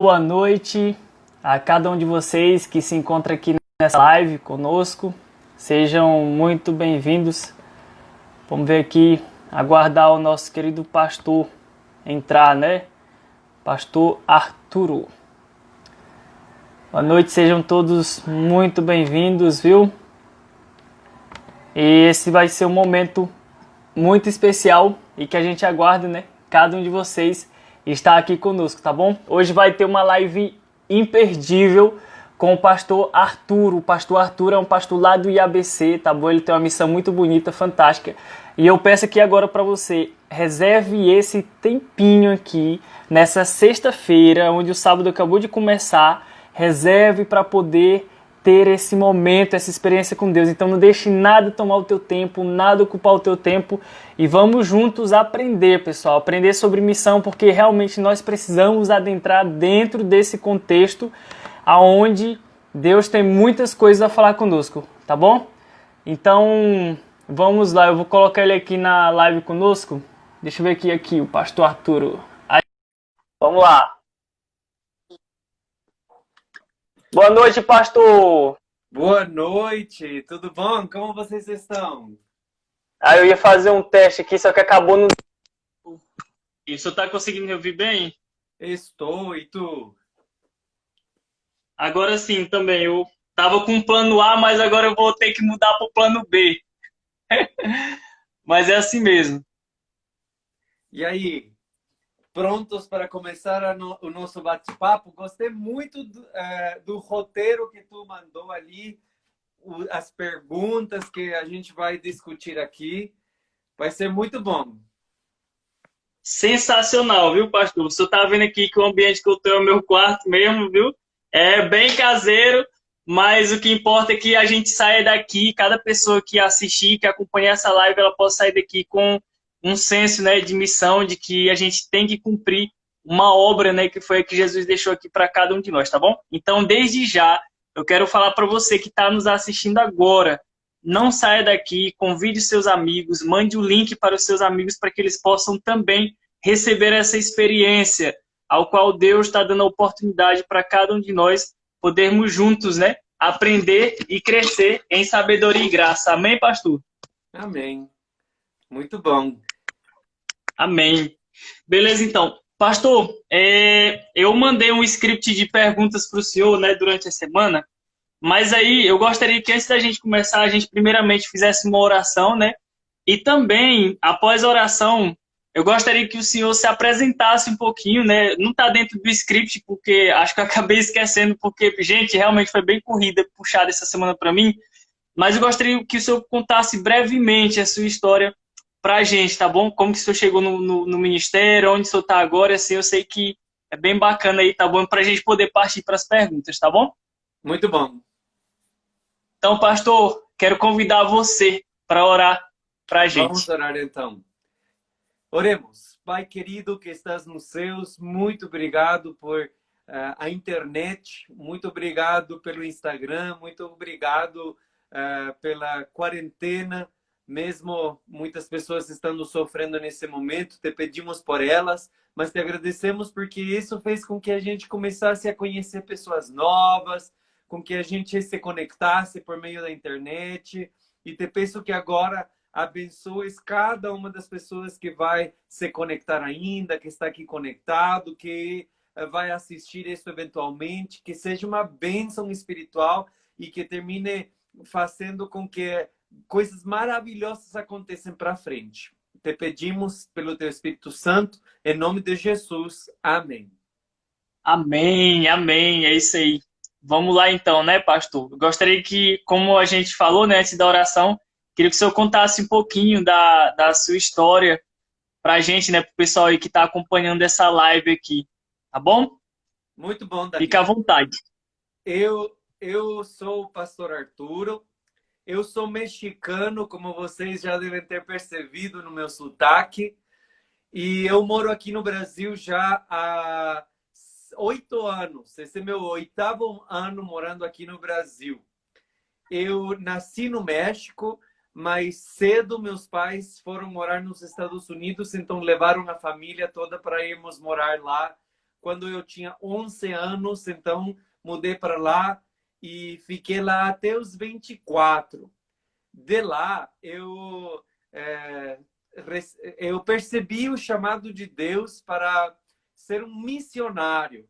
Boa noite a cada um de vocês que se encontra aqui nessa live conosco. Sejam muito bem-vindos. Vamos ver aqui, aguardar o nosso querido pastor entrar, né? Pastor Arturo. Boa noite, sejam todos muito bem-vindos, viu? E esse vai ser um momento muito especial e que a gente aguarda, né? Cada um de vocês está aqui conosco, tá bom? Hoje vai ter uma live imperdível com o pastor Arturo. O pastor Arturo é um pastor lá do IABC, tá bom? Ele tem uma missão muito bonita, fantástica. E eu peço aqui agora para você, reserve esse tempinho aqui, nessa sexta-feira, onde o sábado acabou de começar, reserve para poder ter esse momento, essa experiência com Deus. Então não deixe nada tomar o teu tempo, nada ocupar o teu tempo e vamos juntos aprender, pessoal, aprender sobre missão, porque realmente nós precisamos adentrar dentro desse contexto aonde Deus tem muitas coisas a falar conosco, tá bom? Então, vamos lá, eu vou colocar ele aqui na live conosco. Deixa eu ver aqui o pastor Arturo. Aí, vamos lá. Boa noite, pastor. Boa noite, tudo bom? Como vocês estão? Eu ia fazer um teste aqui, só que acabou no... E o senhor tá conseguindo me ouvir bem? Estou, e tu? Agora sim, também. Eu tava com o plano A, mas agora eu vou ter que mudar pro plano B. Mas é assim mesmo. E aí, prontos para começar o nosso bate-papo? Gostei muito do roteiro que tu mandou ali, as perguntas que a gente vai discutir aqui. Vai ser muito bom. Sensacional, viu, pastor? O senhor tá vendo aqui que o ambiente que eu tô é o meu quarto mesmo, viu? É bem caseiro, mas o que importa é que a gente saia daqui, cada pessoa que assistir, que acompanhar essa live, ela possa sair daqui com um senso, né, de missão, de que a gente tem que cumprir uma obra, né, que foi a que Jesus deixou aqui para cada um de nós, tá bom? Então, desde já, eu quero falar para você que está nos assistindo agora, não saia daqui, convide seus amigos, mande o link para os seus amigos para que eles possam também receber essa experiência, ao qual Deus está dando a oportunidade para cada um de nós podermos juntos, né, aprender e crescer em sabedoria e graça. Amém, pastor? Amém. Muito bom. Amém. Beleza, então. Pastor, eu mandei um script de perguntas para o senhor, né, durante a semana, mas aí eu gostaria que antes da gente começar, a gente primeiramente fizesse uma oração, né? E também, após a oração, eu gostaria que o senhor se apresentasse um pouquinho, né? Não está dentro do script, porque acho que eu acabei esquecendo, porque, gente, realmente foi bem corrida, puxada essa semana para mim. Mas eu gostaria que o senhor contasse brevemente a sua história para a gente, tá bom? Como que o senhor chegou no ministério, onde o senhor está agora, assim, eu sei que é bem bacana aí, tá bom? Para a gente poder partir para as perguntas, tá bom? Muito bom. Então, pastor, quero convidar você para orar para a Vamos gente. orar então. Oremos. Pai querido que estás nos céus, muito obrigado por a internet, muito obrigado pelo Instagram, muito obrigado pela quarentena, mesmo muitas pessoas estando sofrendo nesse momento, te pedimos por elas, mas te agradecemos porque isso fez com que a gente começasse a conhecer pessoas novas, com que a gente se conectasse por meio da internet, e te peço que agora abençoes cada uma das pessoas que vai se conectar ainda, que está aqui conectado, que vai assistir isso eventualmente, que seja uma bênção espiritual e que termine fazendo com que coisas maravilhosas aconteçam para frente. Te pedimos pelo teu Espírito Santo, em nome de Jesus. Amém. Amém, amém, é isso aí. Vamos lá então, né, pastor? Eu gostaria que, como a gente falou, né, antes da oração, queria que o senhor contasse um pouquinho da sua história para a gente, né, para o pessoal aí que está acompanhando essa live aqui, tá bom? Muito bom, Fica à Danilo. vontade. Eu sou o pastor Arturo. Eu sou mexicano, como vocês já devem ter percebido no meu sotaque. E eu moro aqui no Brasil já há 8 anos. Esse é meu 8º ano morando aqui no Brasil. Eu nasci no México, mas cedo meus pais foram morar nos Estados Unidos, então levaram a família toda para irmos morar lá quando eu tinha 11 anos, então mudei para lá e fiquei lá até os 24. De lá, eu percebi o chamado de Deus para ser um missionário.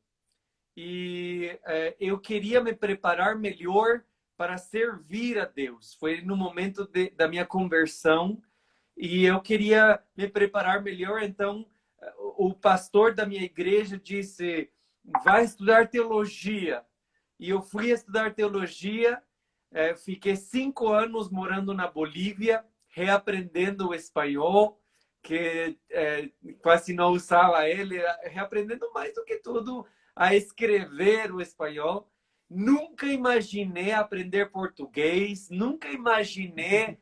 E eu queria me preparar melhor para servir a Deus. Foi no momento da minha conversão e eu queria me preparar melhor. Então, o pastor da minha igreja disse: vai estudar teologia. E eu fui estudar teologia. Fiquei 5 anos morando na Bolívia, reaprendendo o espanhol, que quase não usava ele, reaprendendo mais do que tudo a escrever o espanhol. Nunca imaginei aprender português, nunca imaginei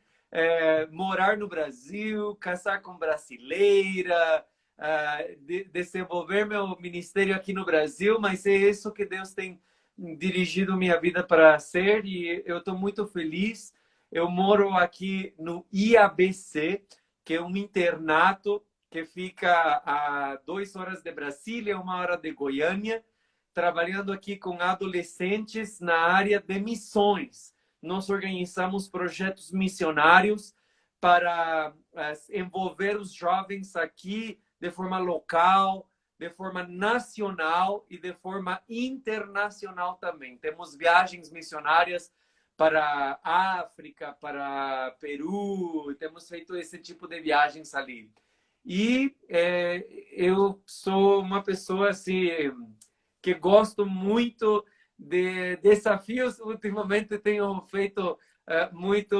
morar no Brasil, casar com brasileira, desenvolver meu ministério aqui no Brasil, mas é isso que Deus tem dirigido minha vida para ser e eu estou muito feliz. Eu moro aqui no IABC, que é um internato que fica a 2 horas de Brasília, 1 hora de Goiânia, trabalhando aqui com adolescentes na área de missões. Nós organizamos projetos missionários para envolver os jovens aqui de forma local, de forma nacional e de forma internacional também. Temos viagens missionárias para a África, para Peru, temos feito esse tipo de viagens ali. E eu sou uma pessoa assim, que gosto muito de desafios. Ultimamente tenho feito muito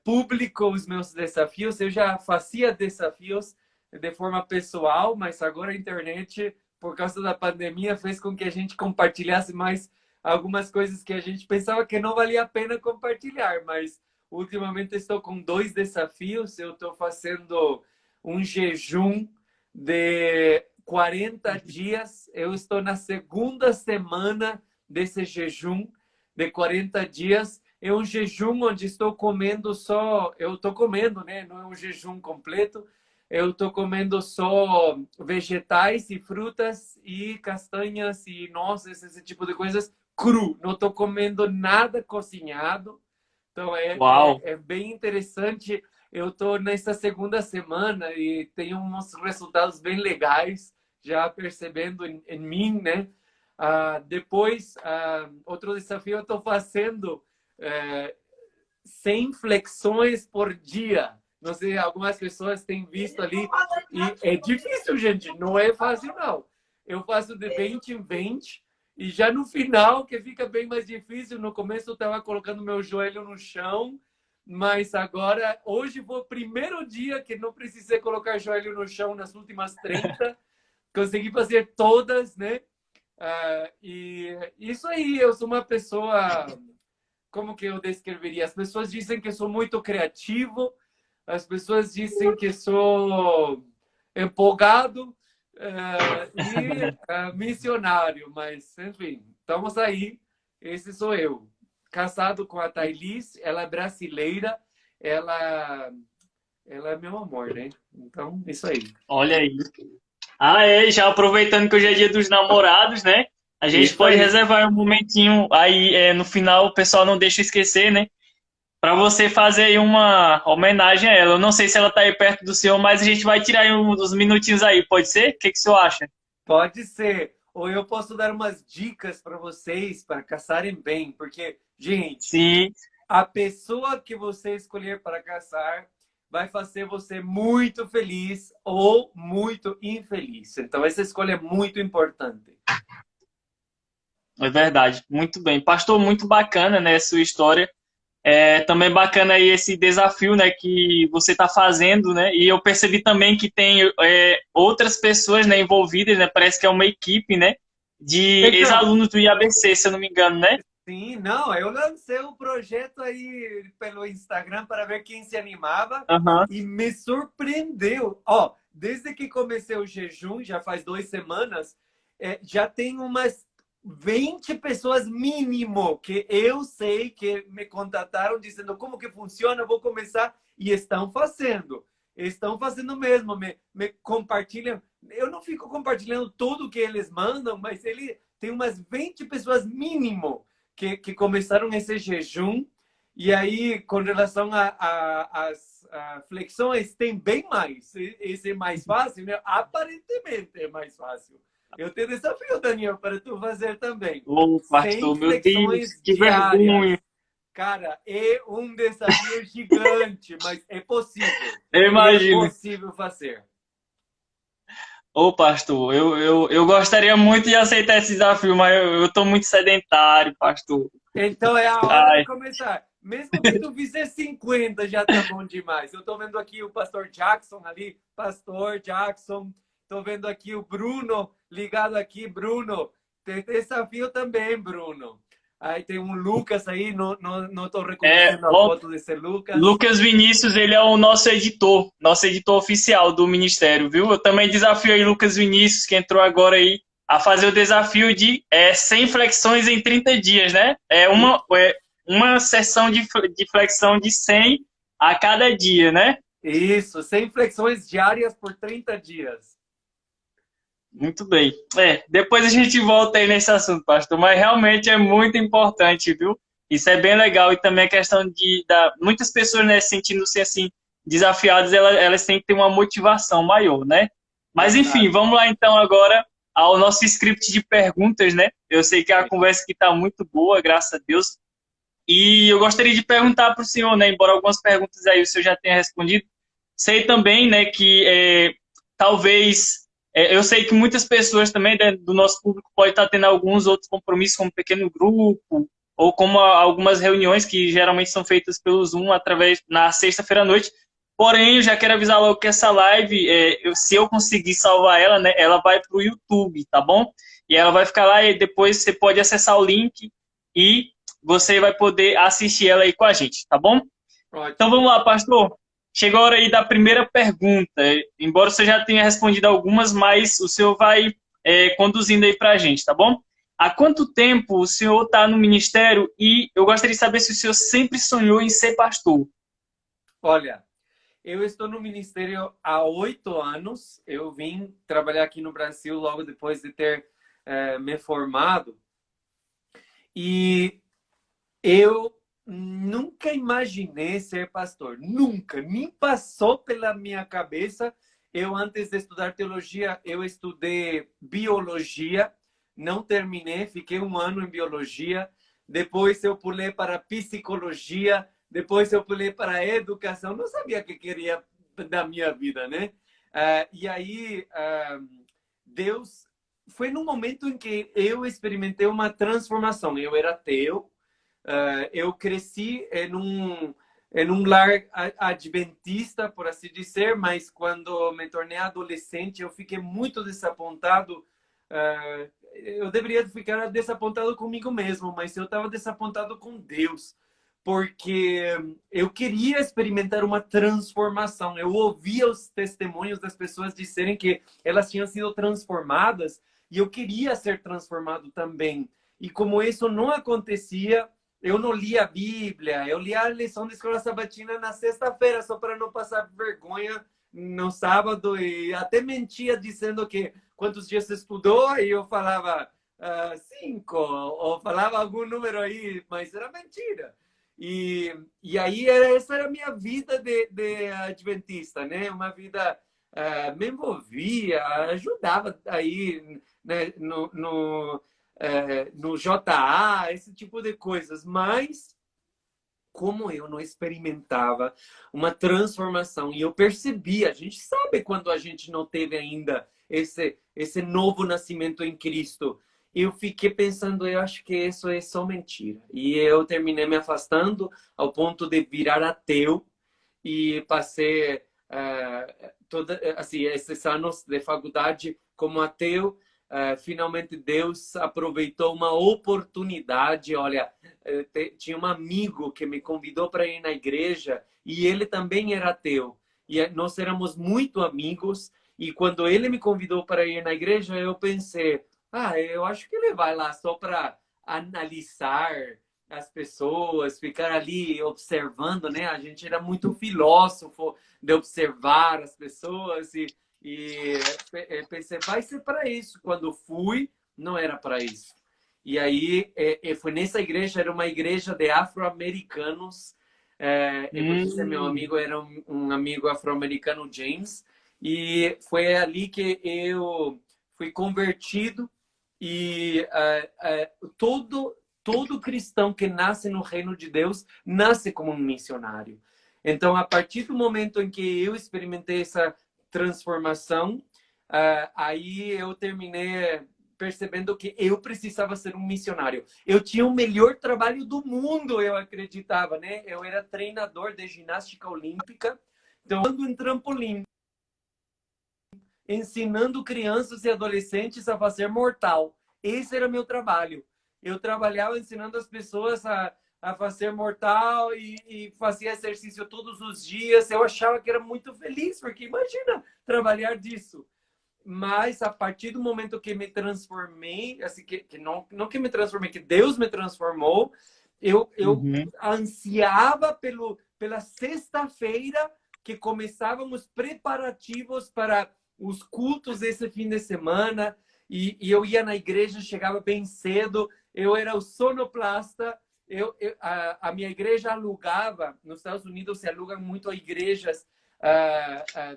público os meus desafios. Eu já fazia desafios de forma pessoal, mas agora a internet, por causa da pandemia, fez com que a gente compartilhasse mais algumas coisas que a gente pensava que não valia a pena compartilhar, mas ultimamente estou com 2 desafios. Eu estou fazendo um jejum de 40 dias. Eu estou na 2ª semana desse jejum de 40 dias. É um jejum onde estou comendo só... Eu estou comendo, né? Não é um jejum completo. Eu estou comendo só vegetais e frutas e castanhas e nozes, esse tipo de coisas, cru. Não estou comendo nada cozinhado. Então, é bem interessante. Eu estou nessa 2ª semana e tenho uns resultados bem legais, já percebendo em mim, né? Depois, outro desafio, eu estou fazendo 100 flexões por dia. Não sei, algumas pessoas têm visto ali. E é difícil, gente. Não é fácil, não. Eu faço de 20 em 20. E já no final, que fica bem mais difícil. No começo eu estava colocando meu joelho no chão. Mas agora, hoje foi o primeiro dia que não precisei colocar joelho no chão nas últimas 30. Consegui fazer todas, né? E isso aí, eu sou uma pessoa... Como que eu descreveria? As pessoas dizem que sou muito criativo. As pessoas dizem que sou empolgado e missionário, mas, enfim, estamos aí. Esse sou eu. Casado com a Thailys, ela é brasileira, ela é meu amor, né? Então, isso aí. Olha aí. Já aproveitando que hoje é dia dos namorados, né? A gente Isso pode aí. reservar um momentinho aí, no final o pessoal não deixa esquecer, né? Para você fazer aí uma homenagem a ela. Eu não sei se ela tá aí perto do senhor, mas a gente vai tirar aí uns minutinhos aí, pode ser? O que que o senhor acha? Pode ser. Ou eu posso dar umas dicas para vocês para caçarem bem, porque, gente, Sim, a pessoa que você escolher para casar vai fazer você muito feliz ou muito infeliz. Então, essa escolha é muito importante. é verdade. Muito bem. Pastor, muito bacana, né, sua história. Também bacana aí esse desafio, né, que você está fazendo, né? E eu percebi também que tem outras pessoas, né, envolvidas, né? Parece que é uma equipe, né, de Então, ex-alunos do IABC, se eu não me engano, né? sim, não, eu lancei um projeto aí pelo Instagram para ver quem se animava Aham. e me surpreendeu. Ó, desde que comecei o jejum, já faz 2 semanas, já tem umas 20 pessoas mínimo que eu sei que me contataram dizendo como que funciona, vou começar e estão fazendo. estão fazendo o mesmo, me compartilham. Eu não fico compartilhando tudo que eles mandam, mas ele tem umas 20 pessoas mínimo que começaram esse jejum. E aí, com relação às flexões, tem bem mais. Esse é mais fácil, né? Aparentemente é mais fácil. Eu te desafio, Daniel, para tu fazer também. Ô, 100 pastor, meu Deus, flexões que diárias. vergonha. Cara, é um desafio gigante, mas é possível. Eu É imagino. possível fazer. Ô, pastor, eu gostaria muito de aceitar esse desafio, mas eu tô muito sedentário, pastor. Então é a hora de Ai, começar. Mesmo que tu fizer 50, já tá bom demais. Eu tô vendo aqui o pastor Jackson ali, pastor Jackson. Tô vendo aqui o Bruno, ligado aqui, Bruno. Tem desafio também, Bruno. Aí tem um Lucas aí, não tô reconhecendo a ó, foto desse Lucas. Lucas Vinícius, ele é o nosso editor oficial do ministério, viu? Eu também desafio aí Lucas Vinícius, que entrou agora aí, a fazer o desafio de 100 flexões em 30 dias, né? Uma sessão de flexão de 100 a cada dia, né? Isso, 100 flexões diárias por 30 dias. Muito bem. Depois a gente volta aí nesse assunto, pastor, mas realmente é muito importante, viu? Isso é bem legal e também a questão muitas pessoas, né, sentindo-se assim desafiadas, elas têm que ter uma motivação maior, né? Mas enfim, Verdade. vamos lá então agora ao nosso script de perguntas, né? Eu sei que a conversa aqui está muito boa, graças a Deus. E eu gostaria de perguntar para o senhor, né, embora algumas perguntas aí o senhor já tenha respondido, sei também, né, que talvez eu sei que muitas pessoas também do nosso público podem estar tendo alguns outros compromissos, como um pequeno grupo, ou como algumas reuniões que geralmente são feitas pelo Zoom na sexta-feira à noite. Porém, eu já quero avisar logo que essa live, se eu conseguir salvar ela, né, ela vai para o YouTube, tá bom? E ela vai ficar lá e depois você pode acessar o link e você vai poder assistir ela aí com a gente, tá bom? Então Ótimo. vamos lá, pastor. Chegou a hora aí da primeira pergunta. Embora você já tenha respondido algumas, mas o senhor vai conduzindo aí para a gente, tá bom? Há quanto tempo o senhor está no ministério? E eu gostaria de saber se o senhor sempre sonhou em ser pastor. Olha, eu estou no ministério há 8 anos. Eu vim trabalhar aqui no Brasil logo depois de ter me formado. E eu nunca imaginei ser pastor. Nunca. Nem passou pela minha cabeça. Eu, antes de estudar teologia, eu estudei biologia. Não terminei, fiquei 1 ano em biologia. Depois eu pulei para psicologia. Depois eu pulei para educação. Não sabia o que queria da minha vida, né? E aí, Deus... Foi num momento em que eu experimentei uma transformação. Eu era ateu. Eu cresci em um lar adventista, por assim dizer, mas quando me tornei adolescente, eu fiquei muito desapontado. Eu deveria ficar desapontado comigo mesmo, mas eu estava desapontado com Deus, porque eu queria experimentar uma transformação. Eu ouvia os testemunhos das pessoas dizerem que elas tinham sido transformadas e eu queria ser transformado também. E como isso não acontecia, eu não lia a Bíblia, eu lia a lição de escola sabatina na sexta-feira, só para não passar vergonha no sábado, e até mentia dizendo que quantos dias estudou, e eu falava 5, ou falava algum número aí, mas era mentira. E aí essa era a minha vida de adventista, né? Uma vida, me envolvia, ajudava aí, né? No JA, esse tipo de coisas, mas como eu não experimentava uma transformação e eu percebi, a gente sabe quando a gente não teve ainda esse novo nascimento em Cristo. Eu fiquei pensando, eu acho que isso é só mentira. E eu terminei me afastando ao ponto de virar ateu e passei assim, esses anos de faculdade como ateu. Finalmente Deus aproveitou uma oportunidade. Olha, tinha um amigo que me convidou para ir na igreja e ele também era ateu. E nós éramos muito amigos. E quando ele me convidou para ir na igreja, eu pensei, eu acho que ele vai lá só para analisar as pessoas, ficar ali observando, né? A gente era muito filósofo de observar as pessoas e pensei, vai ser para isso. Quando fui, não era para isso. E aí foi nessa igreja, era uma igreja de afro-americanos. E por isso meu amigo era um amigo afro-americano, James, e foi ali que eu fui convertido e todo cristão que nasce no reino de Deus nasce como um missionário. Então, a partir do momento em que eu experimentei essa transformação, aí eu terminei percebendo que eu precisava ser um missionário. Eu tinha o melhor trabalho do mundo, eu acreditava, né? Eu era treinador de ginástica olímpica, então ando em trampolim, ensinando crianças e adolescentes a fazer mortal. Esse era meu trabalho. Eu trabalhava ensinando as pessoas a fazer mortal e fazia exercício todos os dias. Eu achava que era muito feliz, porque imagina trabalhar disso. Mas a partir do momento que me transformei, assim, que não que me transformei, que Deus me transformou, eu ansiava pela sexta-feira que começávamos preparativos para os cultos esse fim de semana e eu ia na igreja, chegava bem cedo, eu era o sonoplasta, a minha igreja alugava, nos Estados Unidos se alugam muito igrejas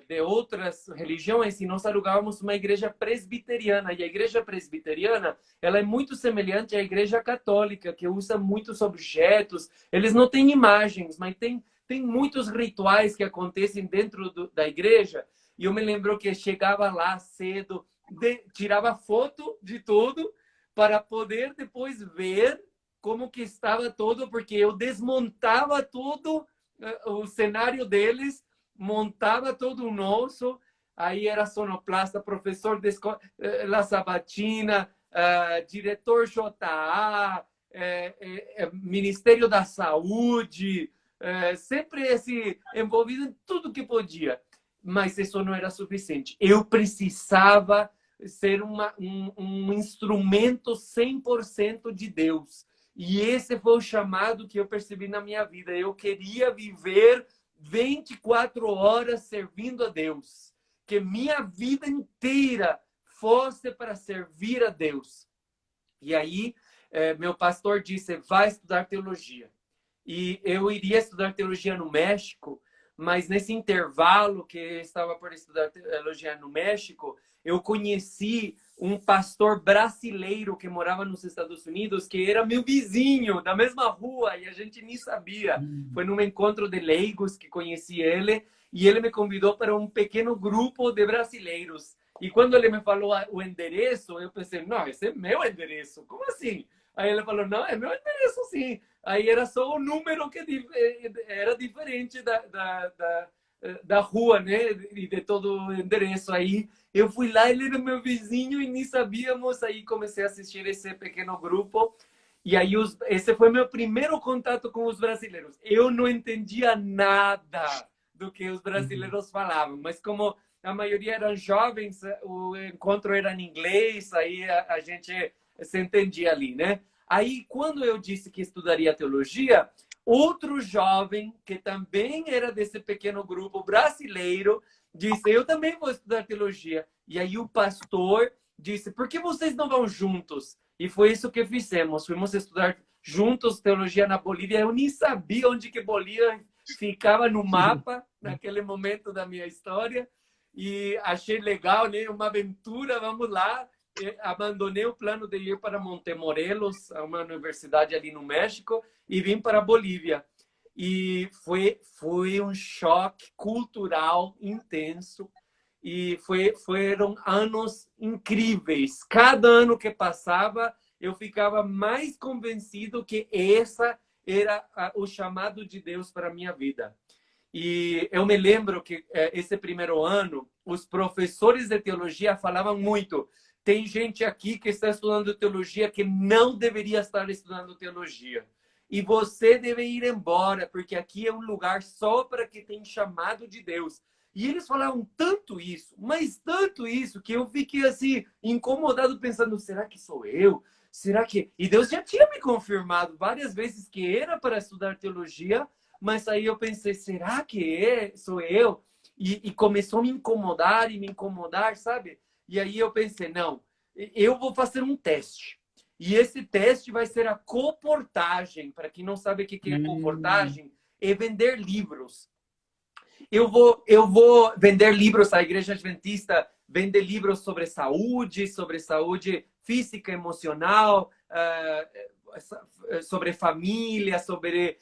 de outras religiões e nós alugávamos uma igreja presbiteriana e a igreja presbiteriana ela é muito semelhante à igreja católica que usa muitos objetos, eles não têm imagens, mas tem muitos rituais que acontecem dentro da igreja e eu me lembro que chegava lá cedo, tirava foto de tudo para poder depois ver como que estava tudo, porque eu desmontava tudo, o cenário deles, montava todo o nosso, aí era sonoplasta, professor de escola, La Sabatina, diretor JA, Ministério da Saúde, sempre envolvido em tudo que podia. Mas isso não era suficiente. Eu precisava ser um instrumento 100% de Deus. E esse foi o chamado que eu percebi na minha vida. Eu queria viver 24 horas servindo a Deus. Que minha vida inteira fosse para servir a Deus. E aí, meu pastor disse, vai estudar teologia. E eu iria estudar teologia no México, mas nesse intervalo que eu estava por estudar teologia no México, eu conheci um pastor brasileiro que morava nos Estados Unidos, que era meu vizinho, da mesma rua, e a gente nem sabia. Foi num encontro de leigos que conheci ele, e ele me convidou para um pequeno grupo de brasileiros. E quando ele me falou o endereço, eu pensei, não, esse é meu endereço, como assim? Aí ele falou, não, é meu endereço sim. Aí era só o número que era diferente da rua, né? E de todo o endereço. Aí eu fui lá, ele era meu vizinho e nem sabíamos. Aí comecei a assistir esse pequeno grupo. E aí esse foi meu primeiro contato com os brasileiros. Eu não entendia nada do que os brasileiros falavam, mas como a maioria eram jovens, o encontro era em inglês, aí a gente se entendia ali, né? Aí, quando eu disse que estudaria teologia, outro jovem, que também era desse pequeno grupo brasileiro, disse, eu também vou estudar teologia. E aí o pastor disse, por que vocês não vão juntos? E foi isso que fizemos. Fomos estudar juntos teologia na Bolívia. Eu nem sabia onde que Bolívia ficava no mapa, naquele momento da minha história. E achei legal, né? Uma aventura, vamos lá. Abandonei o plano de ir para Montemorelos, uma universidade ali no México, e vim para a Bolívia. E foi um choque cultural intenso. E foram anos incríveis. Cada ano que passava, eu ficava mais convencido que essa era o chamado de Deus para a minha vida. E eu me lembro que esse primeiro ano, os professores de teologia falavam muito. Tem gente aqui que está estudando teologia que não deveria estar estudando teologia. E você deve ir embora, porque aqui é um lugar só para quem tem chamado de Deus. E eles falavam tanto isso, mas tanto isso, que eu fiquei assim, incomodado, pensando, será que sou eu? será que... E Deus já tinha me confirmado várias vezes que era para estudar teologia, mas aí eu pensei, será que sou eu? E começou a me incomodar, sabe? E aí eu pensei, não, eu vou fazer um teste. E esse teste vai ser a coportagem. Para quem não sabe o que é Hum. coportagem, é vender livros. Eu vou vender livros, a Igreja Adventista vende livros sobre saúde física, emocional, sobre família, sobre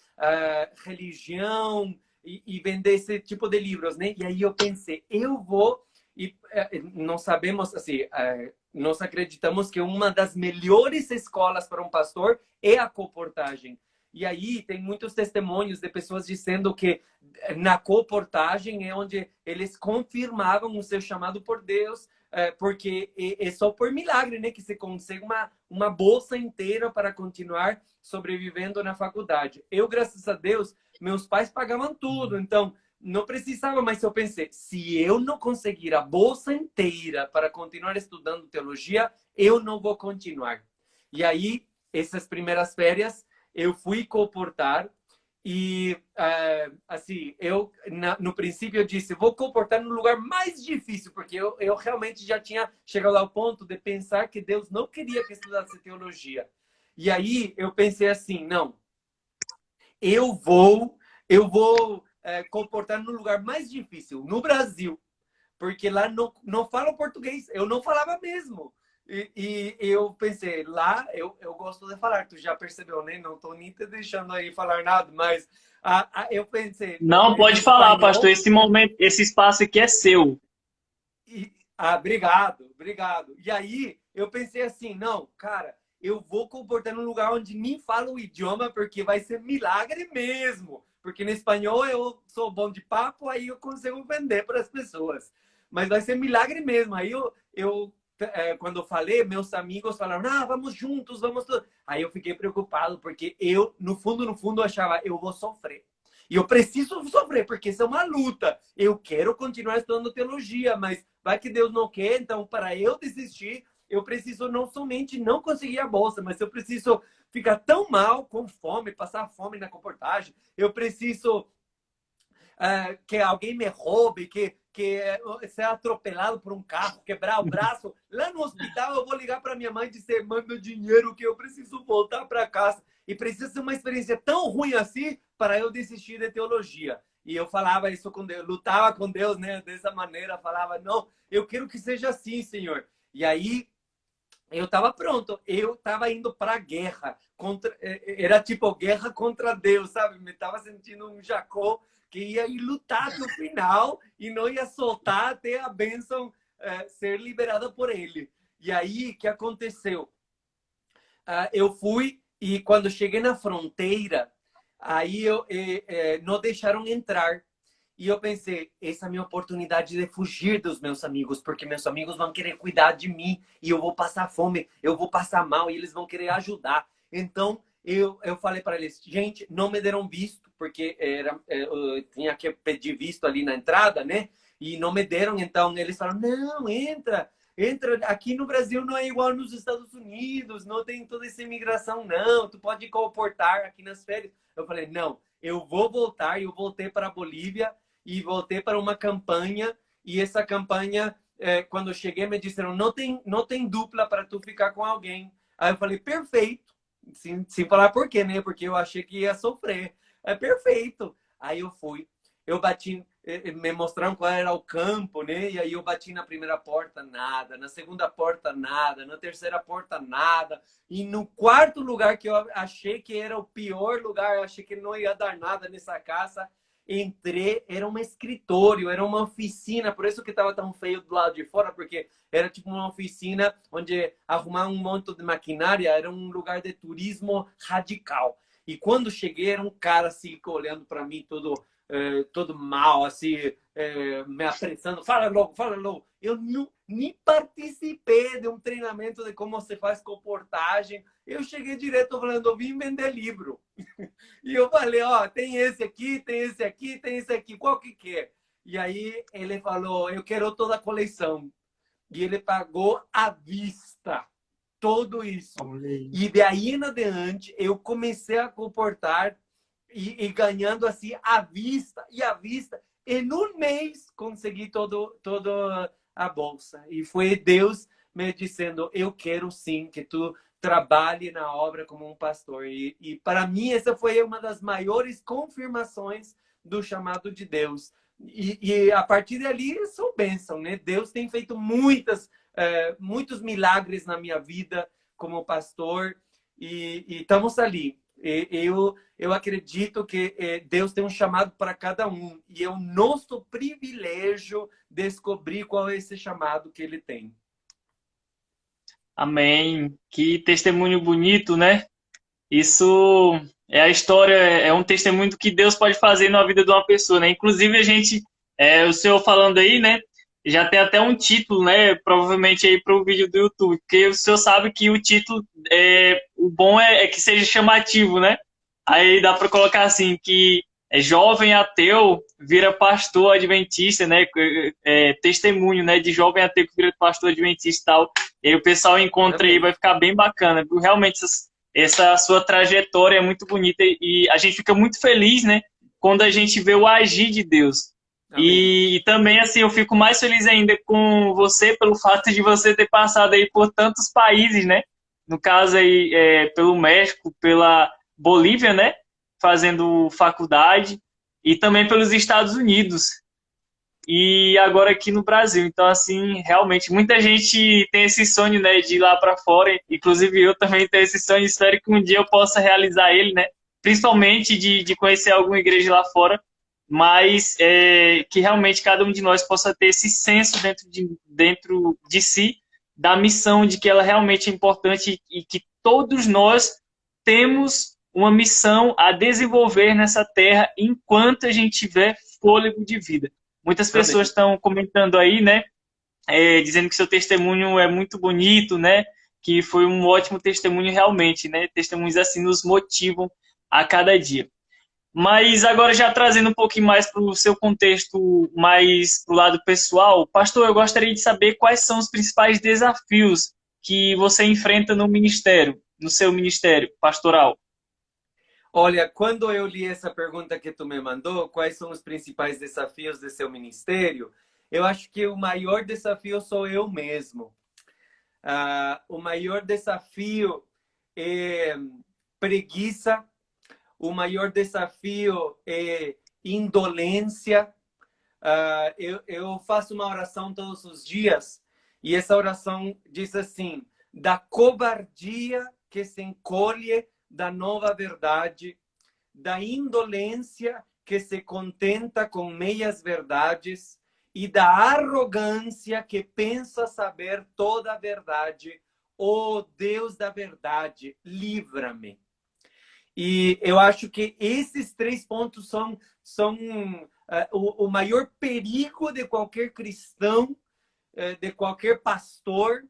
religião, e vender esse tipo de livros, né? E aí eu pensei, eu vou... E nós sabemos, assim, nós acreditamos que uma das melhores escolas para um pastor é a coportagem. E aí tem muitos testemunhos de pessoas dizendo que na coportagem é onde eles confirmavam o seu chamado por Deus, porque é só por milagre, né, que se consegue uma bolsa inteira para continuar sobrevivendo na faculdade. Eu, graças a Deus, meus pais pagavam tudo, então não precisava, mas eu pensei, se eu não conseguir a bolsa inteira para continuar estudando teologia, eu não vou continuar. E aí, essas primeiras férias, eu fui comportar e, assim, no princípio eu disse, vou comportar no lugar mais difícil, porque eu realmente já tinha chegado ao ponto de pensar que Deus não queria que eu estudasse teologia. E aí eu pensei assim, não, eu vou comportar no lugar mais difícil, no Brasil, porque lá não falam português, eu não falava mesmo. E eu pensei, lá eu gosto de falar, tu já percebeu, né? Não estou nem te deixando aí falar nada, mas eu pensei, Não, pode falar, pastor. espanhol, Esse momento, esse espaço aqui é seu. obrigado, obrigado. E aí eu pensei assim, não, cara, eu vou comportar num lugar onde nem falo o idioma, porque vai ser milagre mesmo. Porque no espanhol eu sou bom de papo, aí eu consigo vender para as pessoas. Mas vai ser milagre mesmo. Aí quando eu falei, meus amigos falaram, vamos juntos, vamos. Aí eu fiquei preocupado, porque eu, no fundo, achava, eu vou sofrer. E eu preciso sofrer, porque isso é uma luta. Eu quero continuar estudando teologia, mas vai que Deus não quer, então para eu desistir, eu preciso não somente não conseguir a bolsa, mas eu preciso ficar tão mal, com fome, passar fome na comportagem, eu preciso que alguém me roube, que ser atropelado por um carro, quebrar o braço. Lá no hospital eu vou ligar para minha mãe e dizer, manda dinheiro que eu preciso voltar para casa. E precisa ser uma experiência tão ruim assim para eu desistir de teologia. E eu falava isso com Deus, lutava com Deus, né? Dessa maneira, falava, não, eu quero que seja assim, Senhor. E aí eu estava pronto, eu estava indo para a guerra contra, era tipo guerra contra Deus, sabe? Me estava sentindo um Jacó que ia ir lutar até o final e não ia soltar até a bênção ser liberada por ele. E aí, o que aconteceu? Eu fui e quando cheguei na fronteira, aí não deixaram entrar. E eu pensei, essa é a minha oportunidade de fugir dos meus amigos, porque meus amigos vão querer cuidar de mim e eu vou passar fome, eu vou passar mal e eles vão querer ajudar. Então, eu falei para eles, gente, não me deram visto, porque eu tinha que pedir visto ali na entrada, né? E não me deram, então eles falaram, não, entra, entra. Aqui no Brasil não é igual nos Estados Unidos, não tem toda essa imigração, não. Tu pode comportar aqui nas férias. Eu falei, não, eu vou voltar. E eu voltei para a Bolívia e voltei para uma campanha. E essa campanha, quando eu cheguei, me disseram, não tem dupla para tu ficar com alguém. Aí eu falei, perfeito. Sem falar por quê, né? Porque eu achei que ia sofrer. É perfeito. Aí eu fui. Eu bati, me mostraram qual era o campo, né? E aí eu bati na primeira porta, nada. Na segunda porta, nada. Na terceira porta, nada. E no quarto lugar, que eu achei que era o pior lugar, eu achei que não ia dar nada nessa casa, entrei, era um escritório, era uma oficina, por isso que estava tão feio do lado de fora, porque era tipo uma oficina onde arrumar um monte de maquinária, era um lugar de turismo radical. E quando cheguei, era um cara assim, olhando para mim, todo mal, assim, me apressando. Fala logo, fala logo. Eu não, nem participei de um treinamento de como se faz comportagem. Eu cheguei direto falando, eu vim vender livro. E eu falei, ó, tem esse aqui, tem esse aqui, tem esse aqui, qual que quer? E aí ele falou, eu quero toda a coleção. E ele pagou à vista. tudo isso. Olha. E daí em adiante, eu comecei a comportar e ganhando assim à vista e à vista. Em um mês, consegui toda a bolsa. E foi Deus me dizendo, eu quero sim que tu trabalhe na obra como um pastor. E para mim, essa foi uma das maiores confirmações do chamado de Deus. E a partir dali, sou bênção, né? Deus tem feito muitos milagres na minha vida como pastor e estamos ali. Eu acredito que Deus tem um chamado para cada um e é o nosso privilégio descobrir qual é esse chamado que Ele tem. Amém. Que testemunho bonito, né? Isso é a história, é um testemunho do que Deus pode fazer na vida de uma pessoa, né? Inclusive a gente, o senhor falando aí, né? Já tem até um título, né? Provavelmente aí para o vídeo do YouTube, porque o senhor sabe que o título o bom é que seja chamativo, né? Aí dá para colocar assim que é jovem ateu vira pastor adventista, né? Testemunho, né? De jovem ateu que vira pastor adventista e tal. E aí o pessoal encontra aí, Amém. vai ficar bem bacana. Realmente essa sua trajetória é muito bonita e a gente fica muito feliz, né, quando a gente vê o agir de Deus. Amém. E também, assim, eu fico mais feliz ainda com você pelo fato de você ter passado aí por tantos países, né? No caso aí, pelo México, pela Bolívia, né? Fazendo faculdade e também pelos Estados Unidos e agora aqui no Brasil. Então, assim, realmente, muita gente tem esse sonho, né, de ir lá para fora, inclusive eu também tenho esse sonho, espero que um dia eu possa realizar ele, né, principalmente de conhecer alguma igreja lá fora, mas que realmente cada um de nós possa ter esse senso dentro de si, da missão, de que ela realmente é importante e que todos nós temos uma missão a desenvolver nessa terra enquanto a gente tiver fôlego de vida. Muitas pessoas Amém. estão comentando aí, né? Dizendo que seu testemunho é muito bonito, né? Que foi um ótimo testemunho realmente, né? Testemunhos assim nos motivam a cada dia. Mas agora já trazendo um pouquinho mais para o seu contexto, mais para o lado pessoal, pastor, eu gostaria de saber quais são os principais desafios que você enfrenta no ministério, no seu ministério pastoral. Olha, quando eu li essa pergunta que tu me mandou, quais são os principais desafios de seu ministério? Eu acho que o maior desafio sou eu mesmo. O maior desafio é preguiça, o maior desafio é indolência. Eu faço uma oração todos os dias e essa oração diz assim: da covardia que se encolhe da nova verdade, da indolência que se contenta com meias verdades e da arrogância que pensa saber toda a verdade. Ó Deus da verdade, livra-me. E eu acho que esses três pontos são o maior perigo de qualquer cristão, de qualquer pastor,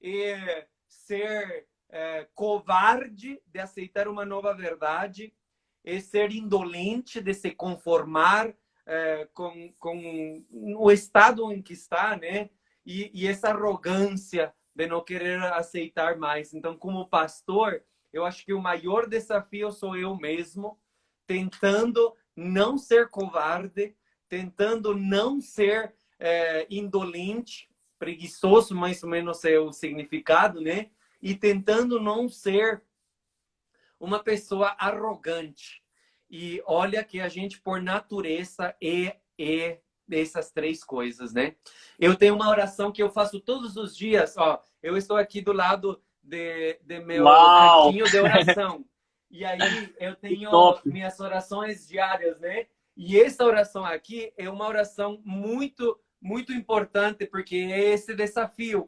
é ser covarde de aceitar uma nova verdade, é ser indolente de se conformar com o estado em que está, né? E essa arrogância de não querer aceitar mais. Então, como pastor, eu acho que o maior desafio sou eu mesmo, tentando não ser covarde, tentando não ser indolente, preguiçoso, mais ou menos é o significado, né? E tentando não ser uma pessoa arrogante. E olha que a gente, por natureza, é dessas três coisas, né? Eu tenho uma oração que eu faço todos os dias. Ó, eu estou aqui do lado de meu Uau! cantinho de oração. E aí eu Que tenho top! minhas orações diárias, né? E essa oração aqui é uma oração muito importante, porque é esse desafio.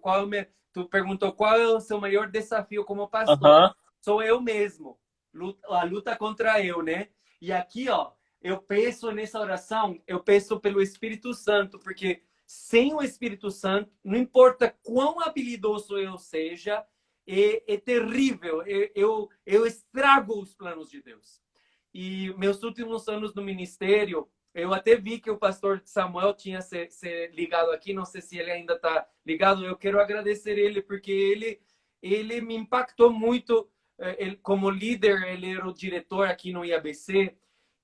Tu perguntou qual é o seu maior desafio como pastor? Aham. Sou eu mesmo. A luta contra eu, né? E aqui, ó, eu peço nessa oração, eu peço pelo Espírito Santo, porque sem o Espírito Santo, não importa quão habilidoso eu seja, é terrível. Eu estrago os planos de Deus. E meus últimos anos no ministério, eu até vi que o pastor Samuel tinha se ligado aqui, não sei se ele ainda está ligado. Eu quero agradecer ele, porque ele me impactou muito. Ele, como líder, ele era o diretor aqui no IABC,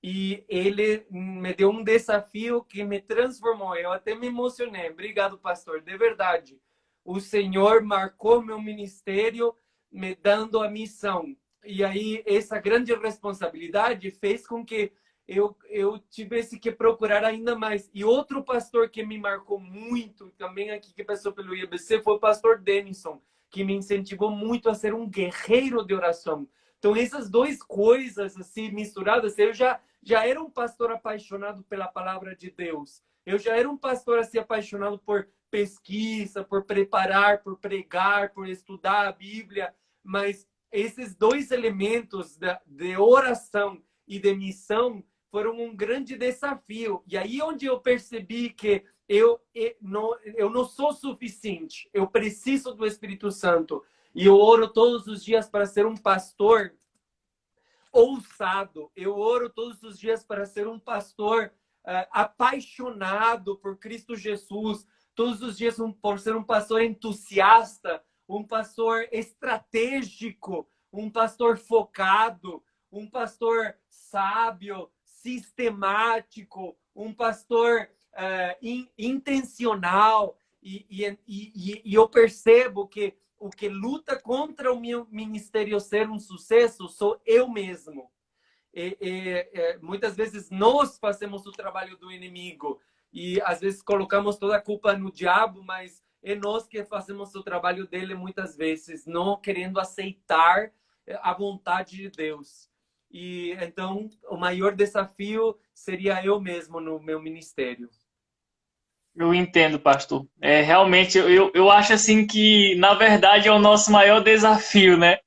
e ele me deu um desafio que me transformou. Eu até me emocionei. Obrigado, pastor, de verdade. O Senhor marcou meu ministério me dando a missão. E aí, essa grande responsabilidade fez com que eu tivesse que procurar ainda mais. E outro pastor que me marcou muito, também aqui que passou pelo IABC, foi o pastor Denison, que me incentivou muito a ser um guerreiro de oração. Então, essas duas coisas assim misturadas, eu já era um pastor apaixonado pela palavra de Deus. Eu já era um pastor assim apaixonado por pesquisa, por preparar, por pregar, por estudar a Bíblia, mas esses dois elementos de oração e de missão foram um grande desafio. E aí onde eu percebi que eu não sou suficiente, eu preciso do Espírito Santo. E eu oro todos os dias para ser um pastor ousado. Eu oro todos os dias para ser um pastor apaixonado por Cristo Jesus. Todos os dias por ser um pastor entusiasta, um pastor estratégico, um pastor focado, um pastor sábio, sistemático, um pastor intencional. E eu percebo que o que luta contra o meu ministério ser um sucesso sou eu mesmo. Muitas vezes nós fazemos o trabalho do inimigo e às vezes colocamos toda a culpa no diabo, mas é nós que fazemos o trabalho dele muitas vezes, não querendo aceitar a vontade de Deus. E então o maior desafio seria eu mesmo no meu ministério. Eu entendo, pastor. Realmente, eu acho assim que, na verdade, é o nosso maior desafio, né?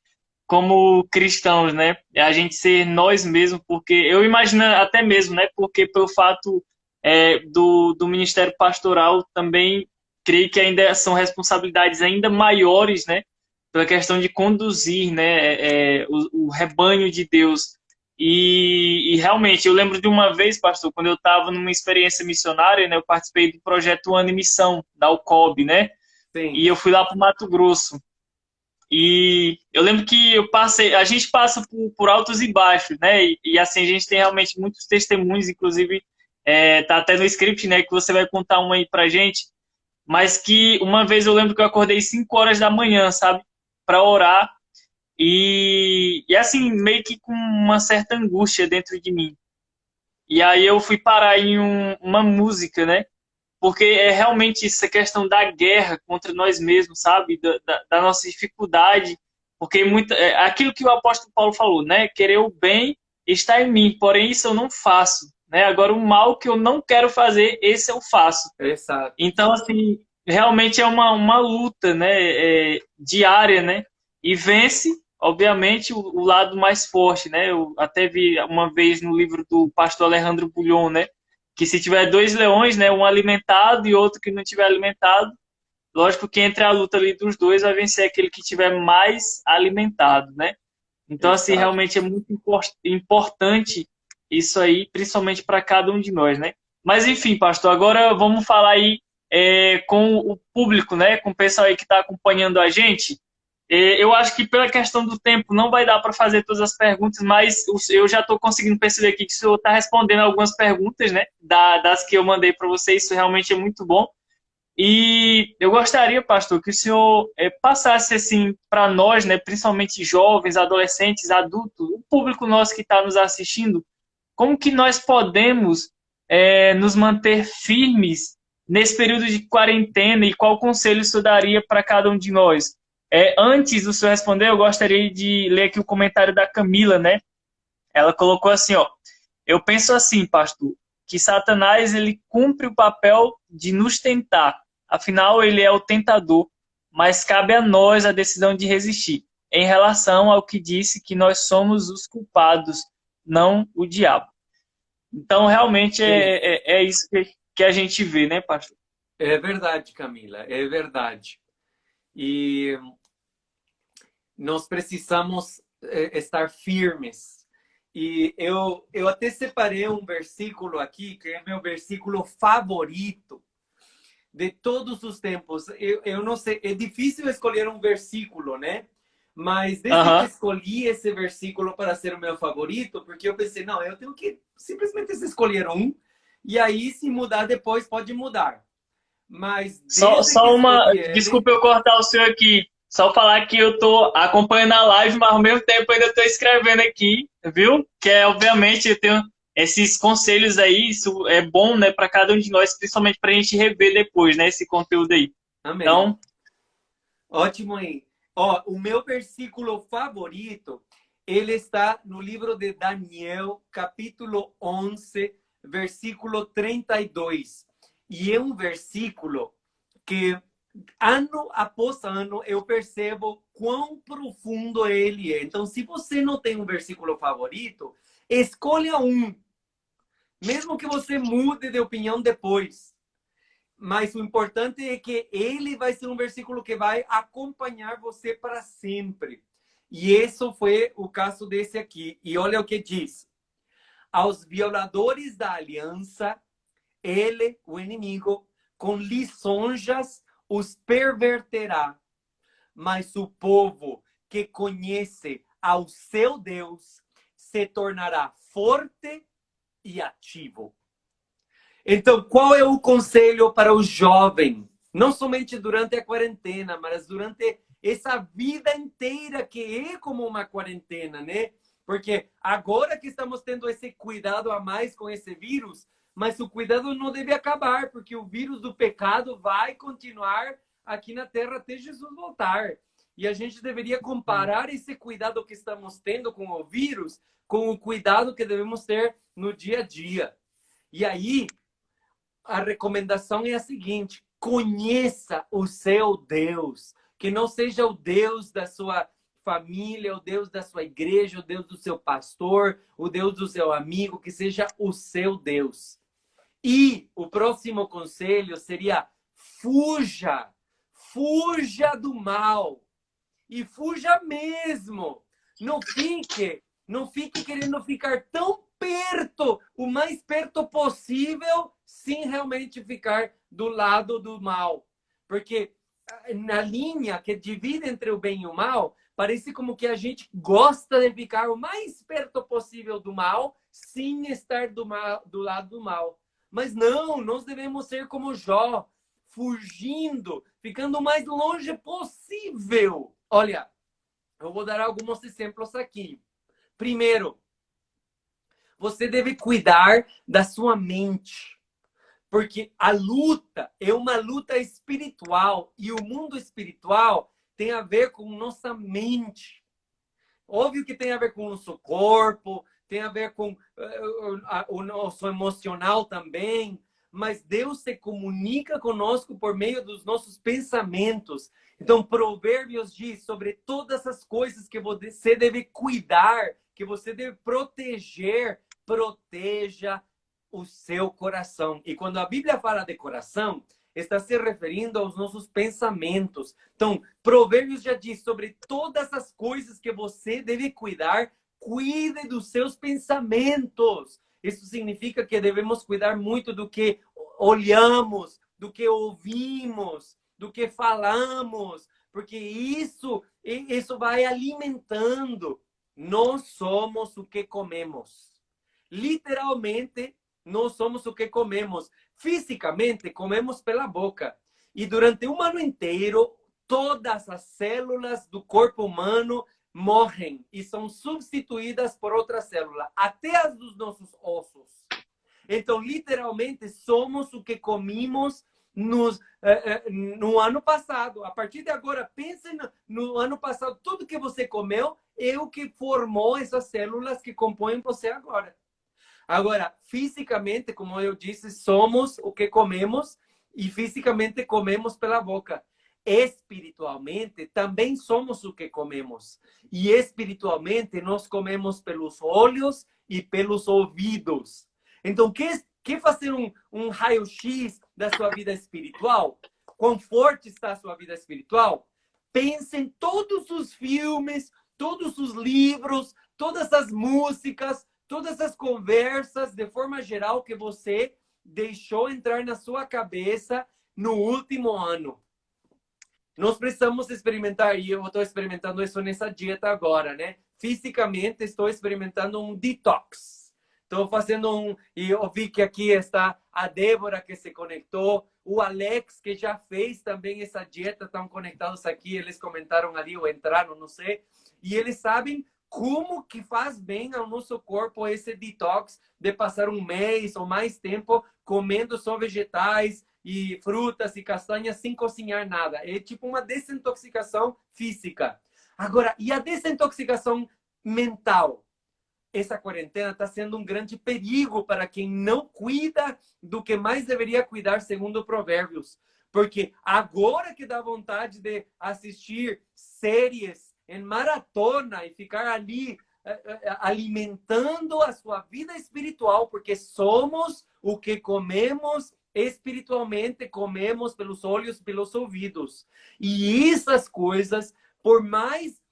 Como cristãos, né? É a gente ser nós mesmos, porque eu imagino até mesmo, né? Porque pelo fato do ministério pastoral também creio que ainda são responsabilidades ainda maiores, né? Pela questão de conduzir, né? O rebanho de Deus. E realmente, eu lembro de uma vez, pastor, quando eu estava numa experiência missionária, né? Eu participei do projeto Ano e Missão, da UCOB, né? E Sim, eu fui lá para o Mato Grosso. E eu lembro que a gente passa por altos e baixos, né? E assim, a gente tem realmente muitos testemunhos, inclusive tá até no script, né? Que você vai contar um aí pra gente. Mas que uma vez eu lembro que eu acordei 5 horas da manhã, sabe? Para orar. E assim, meio que com uma certa angústia dentro de mim. E aí eu fui parar em uma música, né? Porque é realmente essa questão da guerra contra nós mesmos, sabe? Da nossa dificuldade. Porque aquilo que o apóstolo Paulo falou, né? Querer o bem está em mim, porém isso eu não faço. Né? Agora, o mal que eu não quero fazer, esse eu faço. exato. Então, assim, realmente é uma luta, né? Diária, né? E vence, obviamente, o lado mais forte, né? Eu até vi uma vez no livro do pastor Alejandro Bulhon, né? Que se tiver dois leões, né? Um alimentado e outro que não tiver alimentado, lógico que entre a luta ali dos dois vai vencer aquele que tiver mais alimentado, né? Então, assim, Exato. realmente é muito importante isso aí, principalmente para cada um de nós, né? Mas, enfim, pastor, agora vamos falar aí com o público, né? Com o pessoal aí que está acompanhando a gente. Eu acho que pela questão do tempo não vai dar para fazer todas as perguntas, mas eu já estou conseguindo perceber aqui que o senhor está respondendo algumas perguntas, né? Das que eu mandei para você, isso realmente é muito bom. E eu gostaria, pastor, que o senhor passasse assim para nós, né, principalmente jovens, adolescentes, adultos, o público nosso que está nos assistindo, como que nós podemos nos manter firmes nesse período de quarentena e qual conselho o senhor daria para cada um de nós? Antes do senhor responder, eu gostaria de ler aqui o comentário da Camila, né? Ela colocou assim, ó: eu penso assim, pastor, que Satanás ele cumpre o papel de nos tentar. Afinal, ele é o tentador, mas cabe a nós a decisão de resistir, em relação ao que disse que nós somos os culpados, não o diabo. Então, realmente Sim. é isso que a gente vê, né, pastor? É verdade, Camila, é verdade. E nós precisamos estar firmes. E eu até separei um versículo aqui, que é meu versículo favorito, de todos os tempos. Eu não sei, é difícil escolher um versículo, né? Mas desde que escolhi esse versículo para ser o meu favorito, porque eu pensei, não, eu tenho que simplesmente escolher um, e aí se mudar depois, pode mudar. Mas desde que Só uma. escolhi ele, Desculpa eu cortar o senhor aqui. Só falar que eu tô acompanhando a live, mas ao mesmo tempo ainda tô escrevendo aqui, viu? Que é, obviamente, eu tenho esses conselhos aí, isso é bom, né, para cada um de nós, principalmente para a gente rever depois, né, esse conteúdo aí. amém. Então, Ótimo aí. Ó, o meu versículo favorito, ele está no livro de Daniel, capítulo 11, versículo 32. E é um versículo que, ano após ano, eu percebo quão profundo ele é. Então, se você não tem um versículo favorito, escolha um. Mesmo que você mude de opinião depois. Mas o importante é que ele vai ser um versículo que vai acompanhar você para sempre. E isso foi o caso desse aqui. E olha o que diz: aos violadores da aliança, ele, o inimigo, com lisonjas os perverterá. Mas o povo que conhece ao seu Deus se tornará forte e ativo. Então, qual é o conselho para o jovem? Não somente durante a quarentena, mas durante essa vida inteira que é como uma quarentena, né? Porque agora que estamos tendo esse cuidado a mais com esse vírus, mas o cuidado não deve acabar, porque o vírus do pecado vai continuar aqui na Terra até Jesus voltar. E a gente deveria comparar esse cuidado que estamos tendo com o vírus com o cuidado que devemos ter no dia a dia. E aí, a recomendação é a seguinte: conheça o seu Deus, que não seja o Deus da sua família, o Deus da sua igreja, o Deus do seu pastor, o Deus do seu amigo, que seja o seu Deus. E o próximo conselho seria: fuja, fuja do mal e fuja mesmo. Não fique querendo ficar tão perto, o mais perto possível, sem realmente ficar do lado do mal. Porque na linha que divide entre o bem e o mal, parece como que a gente gosta de ficar o mais perto possível do mal, sem estar do lado do mal. Mas não, nós devemos ser como Jó, fugindo, ficando o mais longe possível. Olha, eu vou dar alguns exemplos aqui. Primeiro, você deve cuidar da sua mente. Porque a luta é uma luta espiritual. E o mundo espiritual tem a ver com nossa mente. Óbvio que tem a ver com o nosso corpo, tem a ver com o nosso emocional também. Mas Deus se comunica conosco por meio dos nossos pensamentos. Então, Provérbios diz sobre todas as coisas que você deve cuidar, que você deve proteger. Proteja o seu coração. E quando a Bíblia fala de coração, está se referindo aos nossos pensamentos. Então, Provérbios já diz sobre todas as coisas que você deve cuidar, cuide dos seus pensamentos. Isso significa que devemos cuidar muito do que olhamos, do que ouvimos, do que falamos, porque isso vai alimentando. Nós somos o que comemos. Literalmente, nós somos o que comemos. Fisicamente, comemos pela boca. E durante um ano inteiro, todas as células do corpo humano morrem e são substituídas por outra célula, até as dos nossos ossos. Então, literalmente, somos o que comimos no ano passado. A partir de agora, pense no ano passado. Tudo que você comeu é o que formou essas células que compõem você agora. Agora, fisicamente, como eu disse, somos o que comemos e fisicamente comemos pela boca. Espiritualmente, também somos o que comemos. E espiritualmente, nós comemos pelos olhos e pelos ouvidos. Então, quer fazer um raio-x da sua vida espiritual? Quão forte está a sua vida espiritual? Pense em todos os filmes, todos os livros, todas as músicas, todas as conversas, de forma geral, que você deixou entrar na sua cabeça no último ano. Nós precisamos experimentar, e eu estou experimentando isso nessa dieta agora, né? Fisicamente, estou experimentando um detox. Estou fazendo e eu vi que aqui está a Débora, que se conectou, o Alex, que já fez também essa dieta, estão conectados aqui, eles comentaram ali, ou entraram, não sei, e eles sabem como que faz bem ao nosso corpo esse detox de passar um mês ou mais tempo comendo só vegetais, e frutas e castanhas sem cozinhar nada. É tipo uma desintoxicação física. Agora, e a desintoxicação mental? Essa quarentena está sendo um grande perigo para quem não cuida do que mais deveria cuidar, segundo Provérbios. Porque agora que dá vontade de assistir séries em maratona e ficar ali alimentando a sua vida espiritual, porque somos o que comemos espiritualmente, comemos pelos olhos, pelos ouvidos. E essas coisas, por mais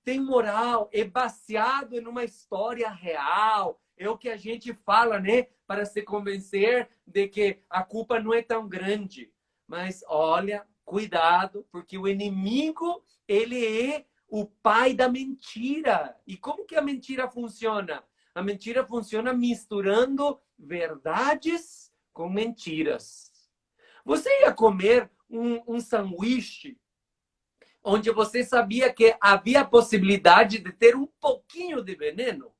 tem moral, é baseado em uma história real, é o que a gente fala, né? Para se convencer de que a culpa não é tão grande. Mas olha, cuidado, porque o inimigo, ele é o pai da mentira. E como que a mentira funciona? A mentira funciona misturando verdades com mentiras. Você ia comer um sanduíche onde você sabia que havia a possibilidade de ter um pouquinho de veneno?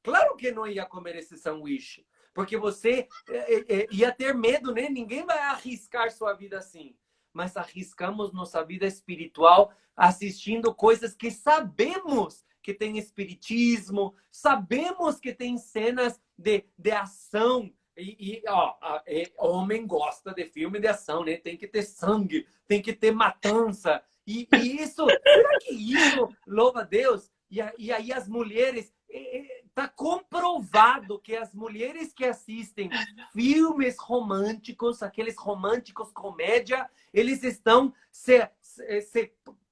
Claro que não ia comer esse sanduíche, porque você ia ter medo, né? Ninguém vai arriscar sua vida assim. Mas arriscamos nossa vida espiritual assistindo coisas que sabemos que tem espiritismo, sabemos que tem cenas de ação. Homem gosta de filme de ação, né? Tem que ter sangue, tem que ter matança. E isso, será que isso louva a Deus? E aí as mulheres, está comprovado que as mulheres que assistem filmes românticos, aqueles românticos comédia, eles estão se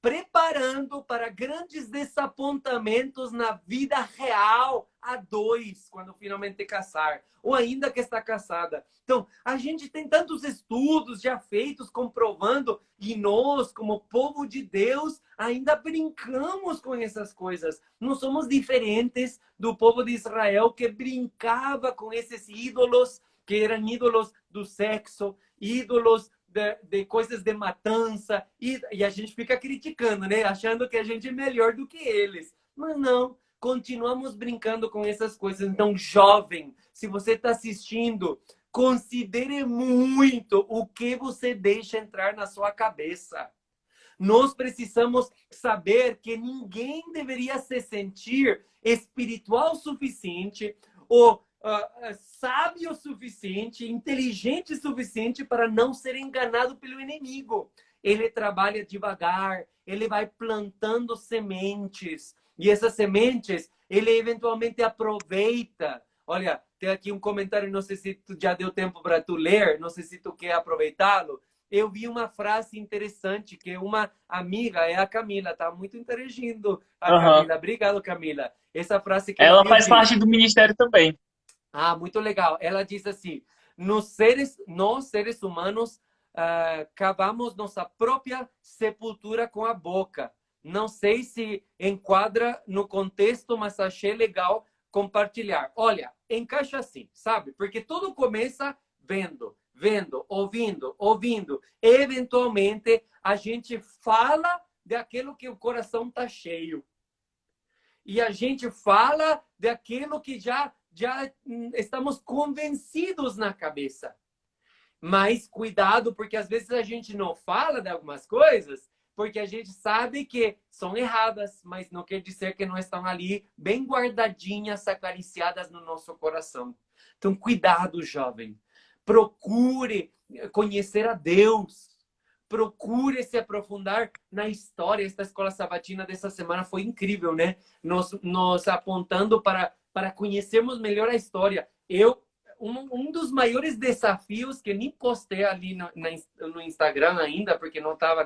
preparando para grandes desapontamentos na vida real a dois, quando finalmente casar, ou ainda que está casada. Então, a gente tem tantos estudos já feitos comprovando, e nós, como povo de Deus, ainda brincamos com essas coisas. Não somos diferentes do povo de Israel que brincava com esses ídolos, que eram ídolos do sexo, ídolos de coisas de matança, e a gente fica criticando, né? Achando que a gente é melhor do que eles. Mas não, continuamos brincando com essas coisas. Então, jovem, se você está assistindo, considere muito o que você deixa entrar na sua cabeça. Nós precisamos saber que ninguém deveria se sentir espiritual o suficiente ou sábio o suficiente, inteligente o suficiente para não ser enganado pelo inimigo. Ele trabalha devagar, ele vai plantando sementes. E essas sementes, ele eventualmente aproveita. Olha, tem aqui um comentário, não sei se tu já deu tempo para tu ler, não sei se tu quer aproveitá-lo. Eu vi uma frase interessante que uma amiga, é a Camila, tá muito interagindo. A Camila, obrigado, Camila. Essa frase que ela faz parte do ministério também. Muito legal. Ela diz assim: nós seres humanos, cavamos nossa própria sepultura com a boca. Não sei se enquadra no contexto, mas achei legal compartilhar. Olha, encaixa assim, sabe? Porque tudo começa vendo, ouvindo. Eventualmente, a gente fala daquilo que o coração está cheio. E a gente fala daquilo que já estamos convencidos na cabeça. Mas cuidado, porque às vezes a gente não fala de algumas coisas porque a gente sabe que são erradas, mas não quer dizer que não estão ali bem guardadinhas, acariciadas no nosso coração. Então, cuidado, jovem. Procure conhecer a Deus. Procure se aprofundar na história. Esta escola sabatina dessa semana foi incrível, né? Nos apontando para conhecermos melhor a história. Um dos maiores desafios que nem postei ali no Instagram ainda, porque não estava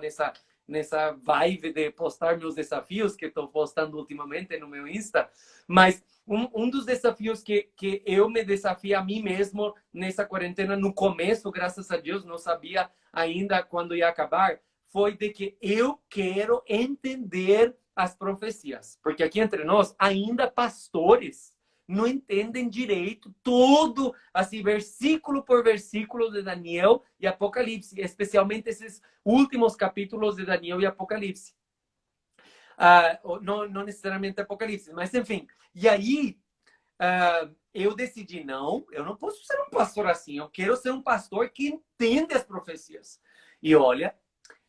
nessa vibe de postar meus desafios que estou postando ultimamente no meu Insta, mas um dos desafios que eu me desafio a mim mesmo nessa quarentena, no começo, graças a Deus, não sabia ainda quando ia acabar, foi de que eu quero entender as profecias. Porque aqui entre nós, ainda pastores não entendem direito todo, assim, versículo por versículo de Daniel e Apocalipse, especialmente esses últimos capítulos de Daniel e Apocalipse. Não necessariamente Apocalipse, mas enfim. E aí, eu decidi, não, eu não posso ser um pastor assim, eu quero ser um pastor que entende as profecias. E olha,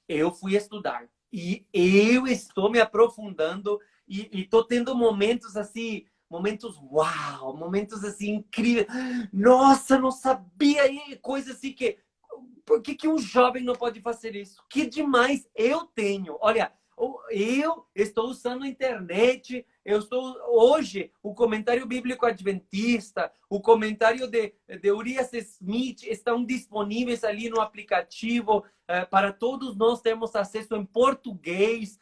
eu fui estudar e eu estou me aprofundando e estou tendo momentos assim, momentos uau, momentos assim incríveis. Nossa, não sabia, e coisa assim que por que um jovem não pode fazer isso? Que demais eu tenho. Olha, eu estou usando a internet, eu estou hoje o comentário bíblico adventista, o comentário de Urias Smith estão disponíveis ali no aplicativo para todos nós termos acesso em português.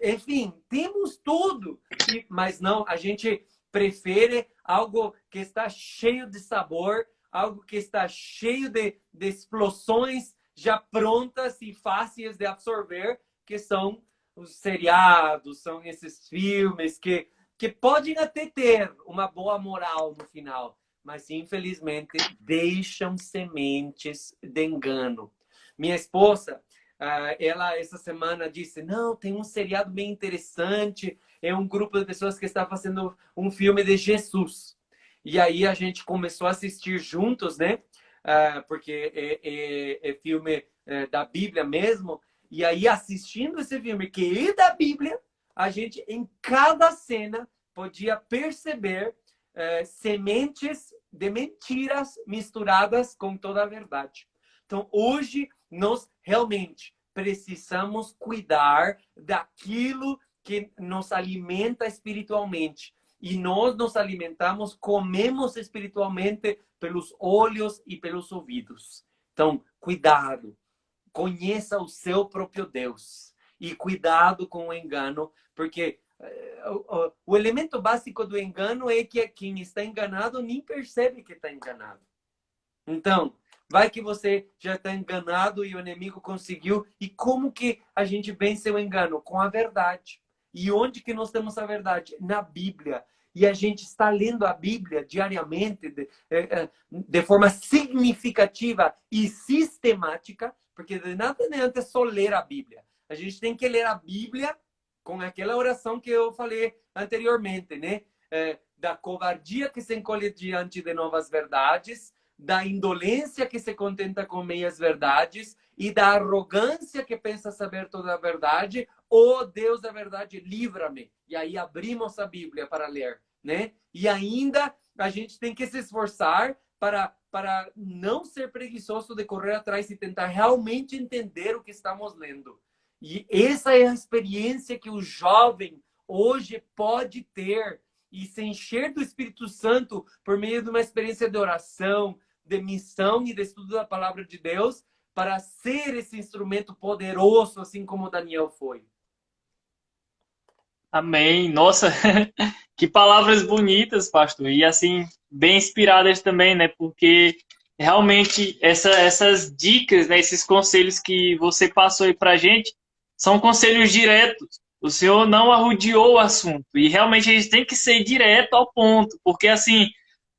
Enfim, temos tudo, mas não, a gente prefere algo que está cheio de sabor, algo que está cheio de explosões já prontas e fáceis de absorver, que são os seriados, são esses filmes que podem até ter uma boa moral no final, mas infelizmente deixam sementes de engano. Minha esposa, ela essa semana disse, não, tem um seriado bem interessante, é um grupo de pessoas que está fazendo um filme de Jesus. E aí a gente começou a assistir juntos, né? Porque é filme da Bíblia mesmo. E aí, assistindo esse filme que é da Bíblia, a gente, em cada cena, podia perceber sementes de mentiras misturadas com toda a verdade. Então, hoje, nós realmente precisamos cuidar daquilo que nos alimenta espiritualmente. E nós nos alimentamos, comemos espiritualmente pelos olhos e pelos ouvidos. Então, cuidado. Conheça o seu próprio Deus. E cuidado com o engano, porque o elemento básico do engano é que quem está enganado nem percebe que está enganado. Então, vai que você já está enganado e o inimigo conseguiu. E como que a gente vence o engano? Com a verdade. E onde que nós temos a verdade? Na Bíblia. E a gente está lendo a Bíblia diariamente, de forma significativa e sistemática, porque de nada adianta só ler a Bíblia. A gente tem que ler a Bíblia com aquela oração que eu falei anteriormente, né? Da covardia que se encolhe diante de novas verdades, da indolência que se contenta com meias verdades e da arrogância que pensa saber toda a verdade. Oh, Deus da verdade, livra-me. E aí abrimos a Bíblia para ler, né? E ainda a gente tem que se esforçar para não ser preguiçoso de correr atrás e tentar realmente entender o que estamos lendo. E essa é a experiência que o jovem hoje pode ter e se encher do Espírito Santo por meio de uma experiência de oração, de missão e de estudo da palavra de Deus, para ser esse instrumento poderoso, assim como Daniel foi. Amém. Nossa, que palavras bonitas, pastor. E assim, bem inspiradas também, né? Porque realmente essas dicas, né? Esses conselhos que você passou aí pra gente são conselhos diretos. O senhor não arrodeou o assunto. E realmente a gente tem que ser direto ao ponto. Porque assim,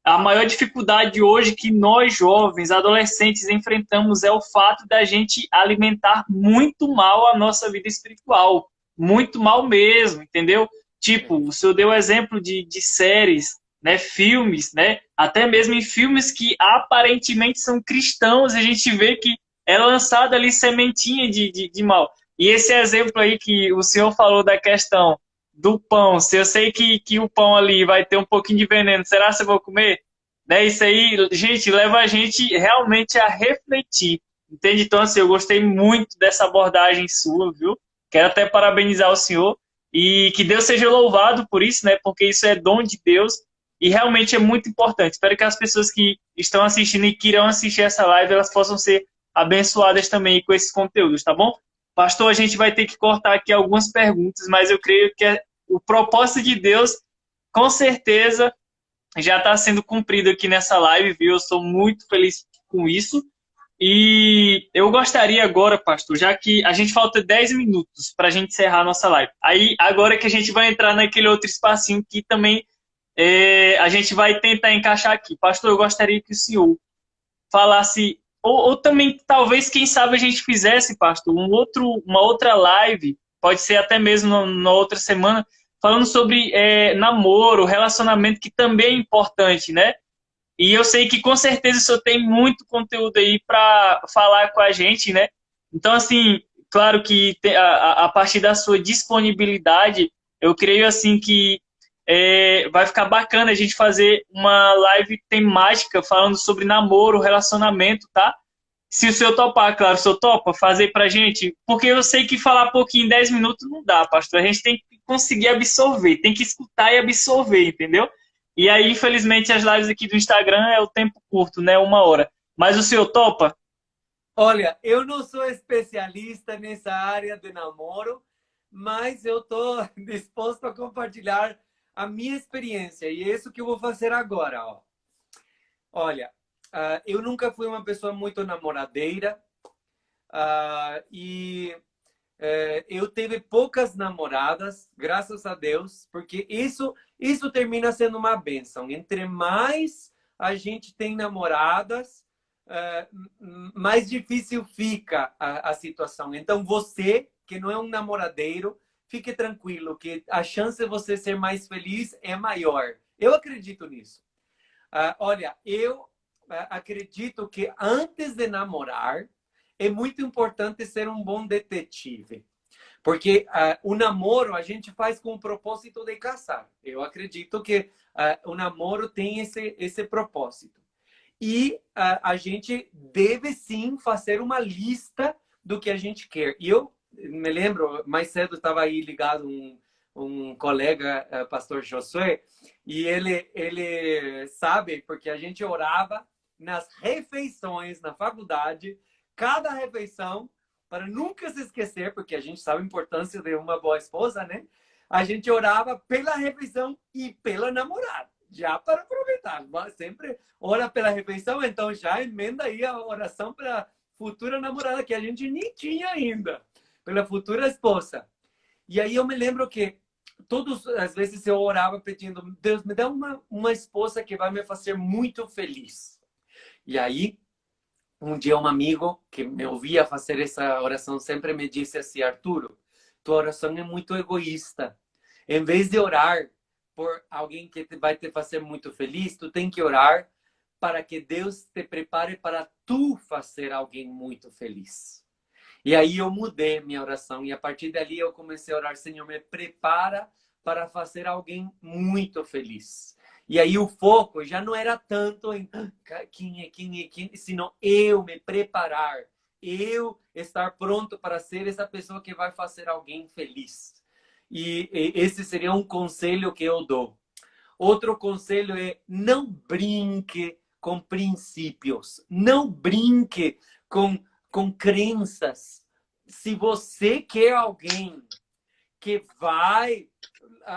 a maior dificuldade hoje que nós jovens, adolescentes, enfrentamos é o fato da gente alimentar muito mal a nossa vida espiritual. Muito mal mesmo, entendeu? Tipo, o senhor deu exemplo de séries, né, filmes, né? Até mesmo em filmes que aparentemente são cristãos, a gente vê que é lançada ali sementinha de mal. E esse exemplo aí que o senhor falou da questão do pão, se eu sei que o pão ali vai ter um pouquinho de veneno, será que eu vou comer? Né, isso aí, gente, leva a gente realmente a refletir, entende? Então, assim, eu gostei muito dessa abordagem sua, viu? Quero até parabenizar o senhor e que Deus seja louvado por isso, né? Porque isso é dom de Deus e realmente é muito importante. Espero que as pessoas que estão assistindo e que irão assistir essa live, elas possam ser abençoadas também com esses conteúdos, tá bom? Pastor, a gente vai ter que cortar aqui algumas perguntas, mas eu creio que o propósito de Deus, com certeza, já está sendo cumprido aqui nessa live, viu? Eu sou muito feliz com isso. E eu gostaria agora, pastor, já que a gente falta 10 minutos para a gente encerrar a nossa live. Aí, agora que a gente vai entrar naquele outro espacinho que também a gente vai tentar encaixar aqui. Pastor, eu gostaria que o senhor falasse, ou também, talvez, quem sabe a gente fizesse, pastor, uma outra live, pode ser até mesmo na outra semana, falando sobre namoro, relacionamento, que também é importante, né? E eu sei que com certeza o senhor tem muito conteúdo aí para falar com a gente, né? Então, assim, claro que a partir da sua disponibilidade, eu creio assim que vai ficar bacana a gente fazer uma live temática falando sobre namoro, relacionamento, tá? Se o senhor topar, claro, o senhor topa fazer pra gente, porque eu sei que falar pouquinho em 10 minutos não dá, pastor. A gente tem que conseguir absorver, tem que escutar e absorver, entendeu? E aí, infelizmente, as lives aqui do Instagram é o tempo curto, né? 1 hora. Mas o senhor topa? Olha, eu não sou especialista nessa área de namoro, mas eu estou disposto a compartilhar a minha experiência. E é isso que eu vou fazer agora. Ó. Olha, eu nunca fui uma pessoa muito namoradeira. E eu tive poucas namoradas, graças a Deus, porque isso termina sendo uma bênção. Entre mais a gente tem namoradas, mais difícil fica a situação. Então, você, que não é um namoradeiro, fique tranquilo, que a chance de você ser mais feliz é maior. Eu acredito nisso. Olha, eu acredito que antes de namorar, é muito importante ser um bom detetive. Porque o namoro a gente faz com o propósito de casar. Eu acredito que o namoro tem esse propósito. E a gente deve sim fazer uma lista do que a gente quer. E eu me lembro, mais cedo estava aí ligado um colega, pastor Josué, e ele sabe, porque a gente orava nas refeições na faculdade, cada refeição, para nunca se esquecer, porque a gente sabe a importância de uma boa esposa, né? A gente orava pela refeição e pela namorada, já para aproveitar. Sempre ora pela refeição, então já emenda aí a oração para a futura namorada, que a gente nem tinha ainda, pela futura esposa. E aí eu me lembro que todas as vezes eu orava pedindo, Deus, me dá uma esposa que vai me fazer muito feliz. E aí, um dia um amigo que me ouvia fazer essa oração sempre me disse assim, Arturo, tua oração é muito egoísta. Em vez de orar por alguém que vai te fazer muito feliz, tu tem que orar para que Deus te prepare para tu fazer alguém muito feliz. E aí eu mudei minha oração e a partir dali eu comecei a orar, Senhor, me prepara para fazer alguém muito feliz. E aí o foco já não era tanto em quem, senão eu me preparar, eu estar pronto para ser essa pessoa que vai fazer alguém feliz. E esse seria um conselho que eu dou. Outro conselho é não brinque com princípios, não brinque com crenças. Se você quer alguém que vai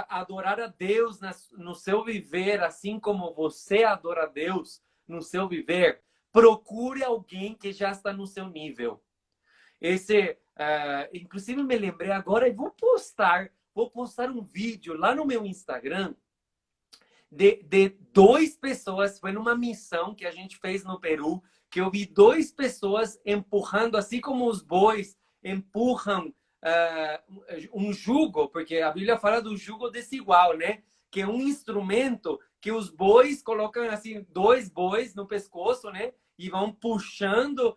adorar a Deus no seu viver, assim como você adora a Deus no seu viver, procure alguém que já está no seu nível. Inclusive me lembrei agora e vou postar um vídeo lá no meu Instagram de 2 pessoas, foi numa missão que a gente fez no Peru, que eu vi 2 pessoas empurrando, assim como os bois empurram um jugo, porque a Bíblia fala do jugo desigual, né? Que é um instrumento que os bois colocam assim 2 bois no pescoço, né? E vão puxando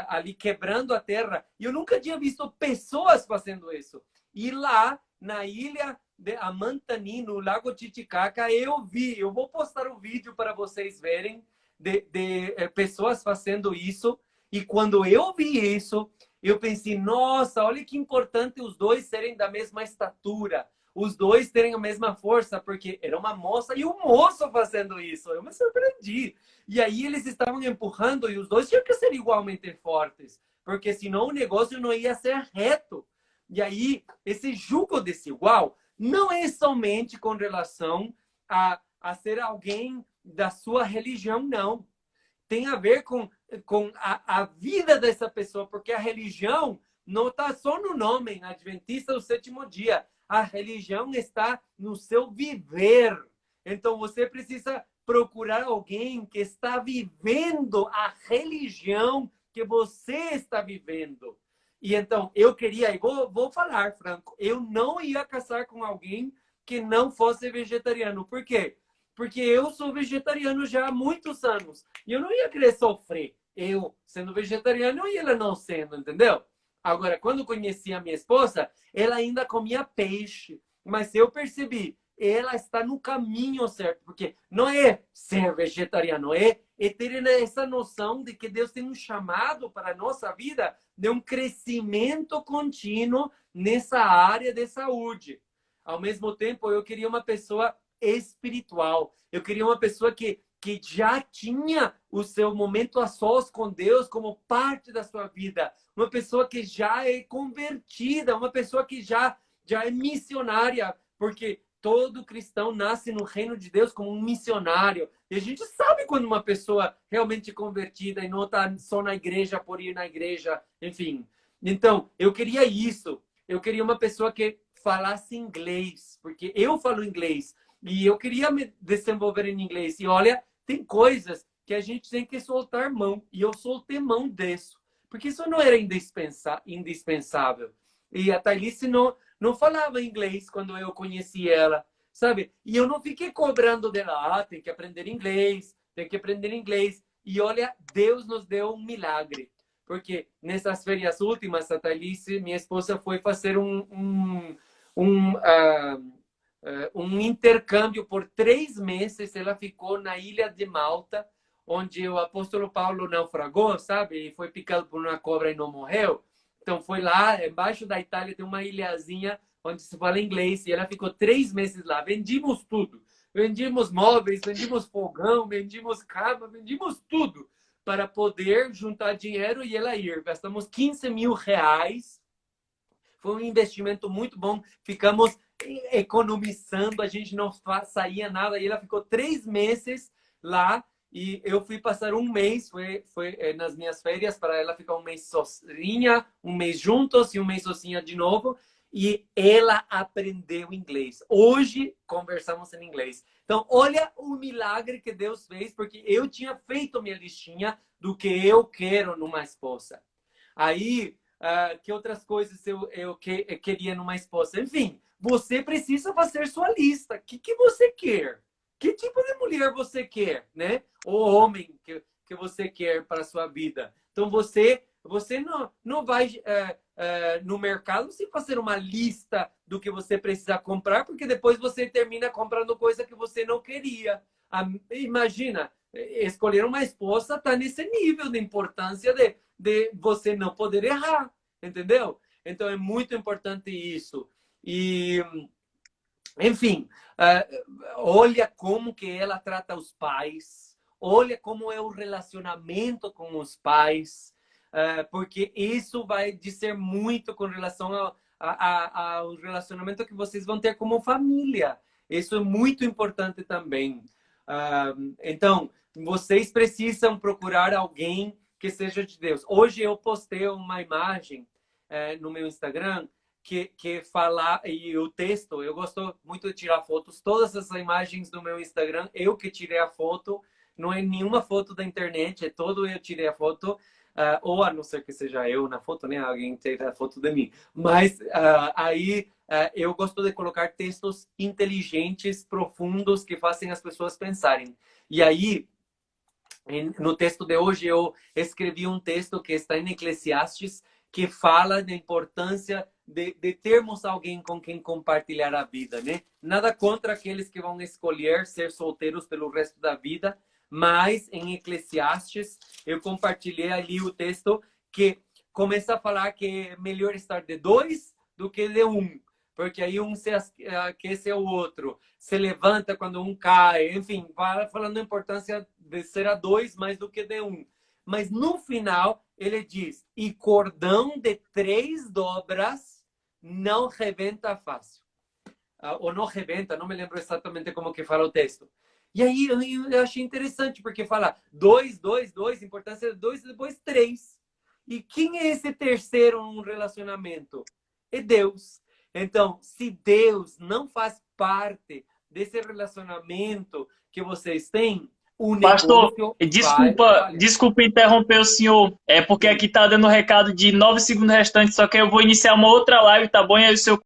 ali, quebrando a terra. E eu nunca tinha visto pessoas fazendo isso. E lá na ilha de Amantani, no Lago Titicaca, eu vi. Eu vou postar um vídeo para vocês verem de pessoas fazendo isso. E quando eu vi isso, eu pensei, nossa, olha que importante os 2 serem da mesma estatura, os 2 terem a mesma força, porque era uma moça e um moço fazendo isso. Eu me surpreendi. E aí eles estavam empurrando e os 2 tinham que ser igualmente fortes, porque senão o negócio não ia ser reto. E aí, esse jugo desigual não é somente com relação a ser alguém da sua religião, não. Tem a ver com a vida dessa pessoa, porque a religião não está só no nome, Adventista do Sétimo Dia. A religião está no seu viver. Então, você precisa procurar alguém que está vivendo a religião que você está vivendo. E então, eu queria, vou falar, Franco, eu não ia casar com alguém que não fosse vegetariano. Por quê? Porque eu sou vegetariano já há muitos anos. E eu não ia querer sofrer, eu sendo vegetariano e ela não sendo, entendeu? Agora, quando conheci a minha esposa, ela ainda comia peixe. Mas eu percebi, ela está no caminho certo. Porque não é ser vegetariano, é ter essa noção de que Deus tem um chamado para a nossa vida de um crescimento contínuo nessa área de saúde. Ao mesmo tempo, eu queria uma pessoa espiritual. Eu queria uma pessoa que já tinha o seu momento a sós com Deus como parte da sua vida. Uma pessoa que já é convertida, uma pessoa que já é missionária, porque todo cristão nasce no reino de Deus como um missionário. E a gente sabe quando uma pessoa realmente convertida e não está só na igreja por ir na igreja, enfim. Então, eu queria isso. Eu queria uma pessoa que falasse inglês, porque eu falo inglês. E eu queria me desenvolver em inglês. E olha, tem coisas que a gente tem que soltar mão. E eu soltei mão disso. Porque isso não era indispensável. E a Thailice não falava inglês quando eu conheci ela, sabe? E eu não fiquei cobrando dela, tem que aprender inglês, tem que aprender inglês. E olha, Deus nos deu um milagre. Porque nessas férias últimas, a Thailice, minha esposa, foi fazer um intercâmbio por 3 meses. Ela ficou na ilha de Malta, onde o apóstolo Paulo naufragou, sabe? E foi picado por uma cobra e não morreu. Então foi lá, embaixo da Itália, tem uma ilhazinha onde se fala inglês. E ela ficou 3 meses lá. Vendimos tudo. Vendimos móveis, vendimos fogão, vendimos cama, vendimos tudo para poder juntar dinheiro e ela ir. Gastamos 15 mil reais. Foi um investimento muito bom. Ficamos economizando, a gente não saía nada. E ela ficou 3 meses lá. E eu fui passar 1 mês, foi nas minhas férias, para ela ficar 1 mês sozinha, 1 mês juntos e 1 mês sozinha de novo. E ela aprendeu inglês. Hoje, conversamos em inglês. Então, olha o milagre que Deus fez, porque eu tinha feito minha listinha do que eu quero numa esposa. Aí, que outras coisas eu queria numa esposa? Enfim, você precisa fazer sua lista. O que você quer? Que tipo de mulher você quer, né? Ou homem que você quer para a sua vida. Então, você não vai no mercado sem fazer uma lista do que você precisa comprar, porque depois você termina comprando coisa que você não queria. Imagina, escolher uma esposa está nesse nível de importância de você não poder errar, entendeu? Então, é muito importante isso. E... enfim, olha como que ela trata os pais, olha como é o relacionamento com os pais, porque isso vai dizer muito com relação ao relacionamento que vocês vão ter como família. Isso é muito importante também. Então, vocês precisam procurar alguém que seja de Deus. Hoje eu postei uma imagem no meu Instagram que falar, e o texto, eu gosto muito de tirar fotos. Todas as imagens do meu Instagram, eu que tirei a foto, não é nenhuma foto da internet, é todo eu tirei a foto, ou a não ser que seja eu na foto, né? Alguém tira a foto de mim. Mas aí eu gosto de colocar textos inteligentes, profundos, que fazem as pessoas pensarem. E aí, no texto de hoje, eu escrevi um texto que está em Eclesiastes, que fala da importância de termos alguém com quem compartilhar a vida, né? Nada contra aqueles que vão escolher ser solteiros pelo resto da vida, mas em Eclesiastes eu compartilhei ali o texto que começa a falar que é melhor estar de 2 do que de 1, porque aí um se aquece o outro, se levanta quando um cai, enfim, falando a importância de ser a 2 mais do que de 1. Mas no final, ele diz, e cordão de 3 dobras não rebenta fácil. Ou não rebenta, não me lembro exatamente como que fala o texto. E aí eu achei interessante, porque fala 2, 2, 2, importância de 2 e depois 3. E quem é esse terceiro num relacionamento? É Deus. Então, se Deus não faz parte desse relacionamento que vocês têm, o Pastor, negócio vai desculpa, falhar. desculpa interromper o senhor. É porque aqui tá dando recado de 9 segundos restantes, só que eu vou iniciar uma outra live, tá bom? E aí o senhor